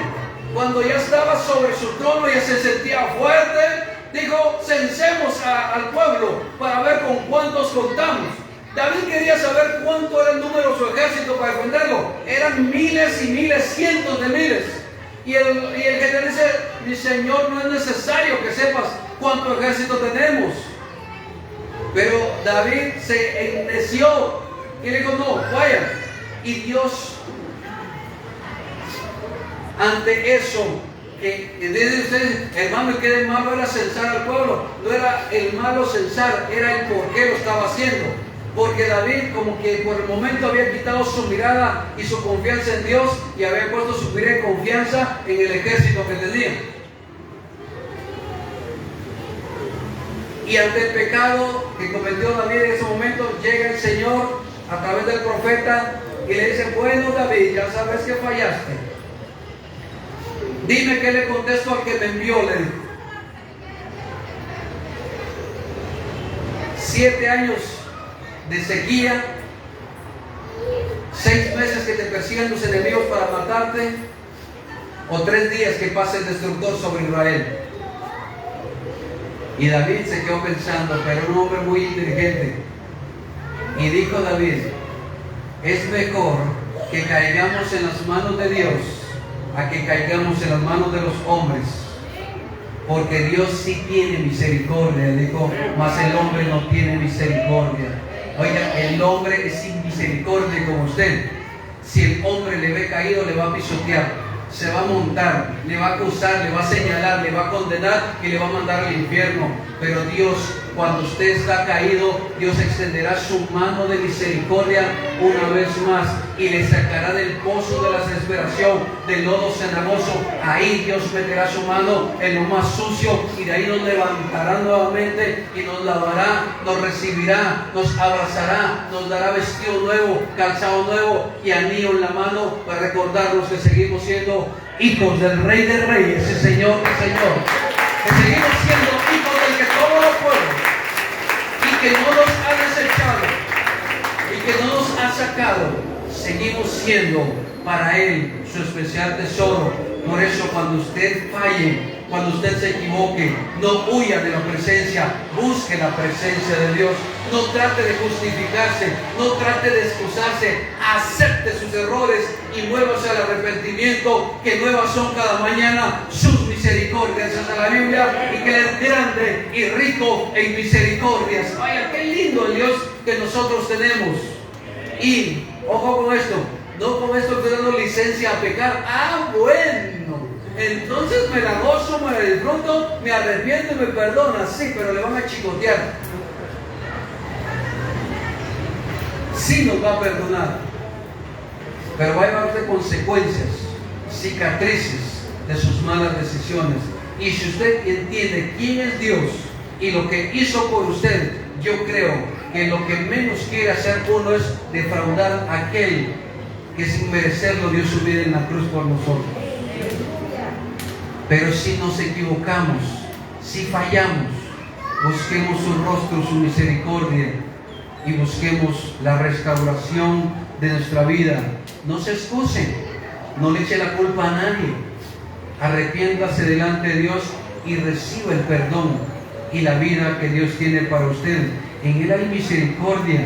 cuando ya estaba sobre su trono, ya se sentía fuerte, dijo, censemos al pueblo para ver con cuántos contamos. David quería saber cuánto era el número de su ejército para defenderlo. Eran miles y miles, cientos de miles. Y el general dice, mi señor, no es necesario que sepas cuánto ejército tenemos. Pero David se enneció y le dijo, no, vayan. Y Dios, ante eso, que desde ustedes, hermano, el que era malo era censar al pueblo. No era el malo censar, era el por qué lo estaba haciendo. Porque David, como que por el momento había quitado su mirada y su confianza en Dios y había puesto su mirada y confianza en el ejército que tenía. Y ante el pecado que cometió David en ese momento, llega el Señor a través del profeta y le dice, bueno, David, ya sabes que fallaste. Dime qué le contesto al que me envió, le dijo. 7 años de sequía, 6 meses que te persigan tus enemigos para matarte, o 3 días que pase el destructor sobre Israel. Y David se quedó pensando, pero era un hombre muy inteligente. Y dijo David, es mejor que caigamos en las manos de Dios a que caigamos en las manos de los hombres, porque Dios sí tiene misericordia. Dijo, mas el hombre no tiene misericordia. Oiga, el hombre es sin misericordia como usted. Si el hombre le ve caído, le va a pisotear, se va a montar, le va a acusar, le va a señalar, le va a condenar y le va a mandar al infierno. Pero Dios, cuando usted está caído, Dios extenderá su mano de misericordia una vez más y le sacará del pozo de la desesperación, del lodo cenagoso. Ahí Dios meterá su mano en lo más sucio y de ahí nos levantará nuevamente y nos lavará, nos recibirá, nos abrazará, nos dará vestido nuevo, calzado nuevo y anillo en la mano para recordarnos que seguimos siendo hijos del Rey de Reyes, el Señor de Señor, que seguimos siendo hijos del que todo lo puede y que no nos ha desechado y que no nos ha sacado. Seguimos siendo para Él su especial tesoro. Por eso cuando usted falle, cuando usted se equivoque, no huya de la presencia, busque la presencia de Dios. No trate de justificarse, no trate de excusarse, acepte sus errores y muévase al arrepentimiento, que nuevas son cada mañana sus misericordias, esa es la Biblia, y que Él es grande y rico en misericordias. Vaya, qué lindo el Dios que nosotros tenemos. Y ojo con esto, no con esto estoy dando licencia a pecar. Bueno, entonces me la gozo, me la disfruto, me arrepiento y me perdona. Sí, pero le van a chicotear. Sí nos va a perdonar, pero va a llevar consecuencias, cicatrices de sus malas decisiones. Y si usted entiende quién es Dios y lo que hizo por usted, yo creo que lo que menos quiere hacer uno es defraudar a aquel que sin merecerlo dio su vida en la cruz por nosotros. Pero si nos equivocamos, si fallamos, busquemos su rostro, su misericordia y busquemos la restauración de nuestra vida. No se excuse, no le eche la culpa a nadie. Arrepiéntase delante de Dios y reciba el perdón y la vida que Dios tiene para usted. En Él hay misericordia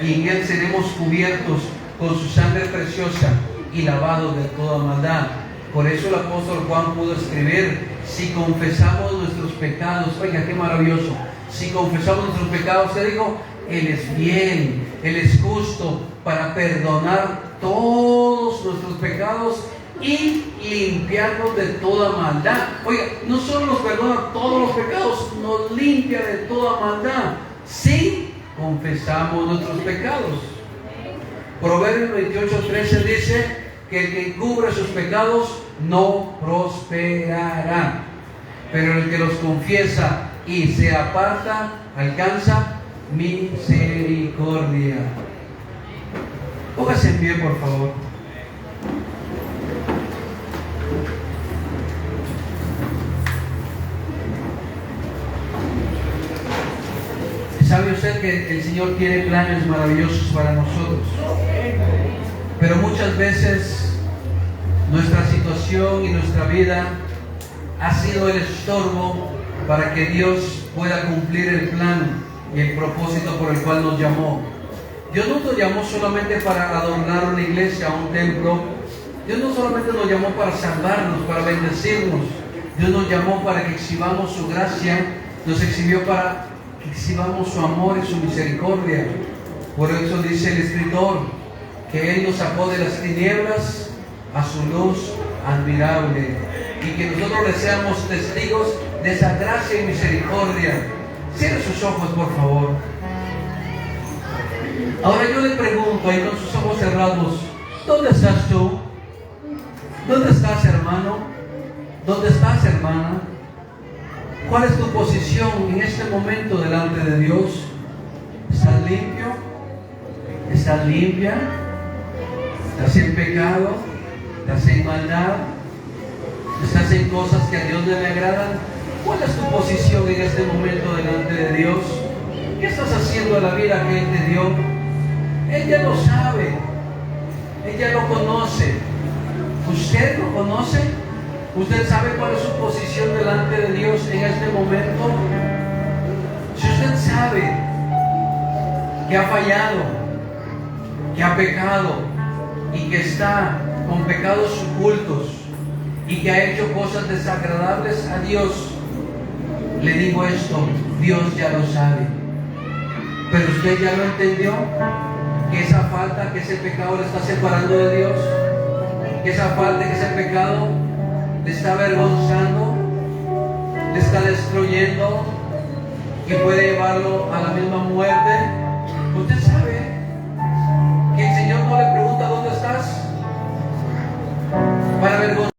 y en Él seremos cubiertos con su sangre preciosa y lavados de toda maldad. Por eso el apóstol Juan pudo escribir, si confesamos nuestros pecados, oiga qué maravilloso, si confesamos nuestros pecados, usted dijo, Él es fiel, Él es justo para perdonar todos nuestros pecados y limpiarnos de toda maldad. Oiga, no solo nos perdona todos los pecados, nos limpia de toda maldad si confesamos nuestros pecados. Proverbios 28:13 dice que el que encubre sus pecados no prosperará, pero el que los confiesa y se aparta alcanza misericordia. Póngase en pie, por favor. ¿Sabe usted que el Señor tiene planes maravillosos para nosotros? Pero muchas veces nuestra situación y nuestra vida ha sido el estorbo para que Dios pueda cumplir el plan y el propósito por el cual nos llamó. Dios no nos llamó solamente para adornar una iglesia, un templo. Dios no solamente nos llamó para salvarnos, para bendecirnos. Dios nos llamó para que exhibamos su gracia, nos exhibió para que exhibamos su amor y su misericordia. Por eso dice el escritor que Él nos sacó de las tinieblas a su luz admirable, y que nosotros le seamos testigos de esa gracia y misericordia. Cierre sus ojos, por favor. Ahora yo le pregunto, ahí con sus ojos cerrados, ¿dónde estás tú? ¿Dónde estás, hermano? ¿Dónde estás, hermana? ¿Cuál es tu posición en este momento delante de Dios? ¿Estás limpio? ¿Estás limpia? ¿Estás en pecado? ¿Estás en maldad? ¿Estás en cosas que a Dios no le agradan? ¿Cuál es tu posición en este momento delante de Dios? ¿Qué estás haciendo en la vida que Él te dio? Él ya lo sabe. Él ya lo conoce. ¿Usted lo conoce? ¿Usted sabe cuál es su posición delante de Dios en este momento? Si usted sabe que ha fallado, que ha pecado y que está con pecados ocultos y que ha hecho cosas desagradables a Dios, le digo esto: Dios ya lo sabe. Pero usted ya lo entendió, que esa falta, que ese pecado le está separando de Dios, que esa falta, que ese pecado le está avergonzando, le está destruyendo, que puede llevarlo a la misma muerte. Usted sabe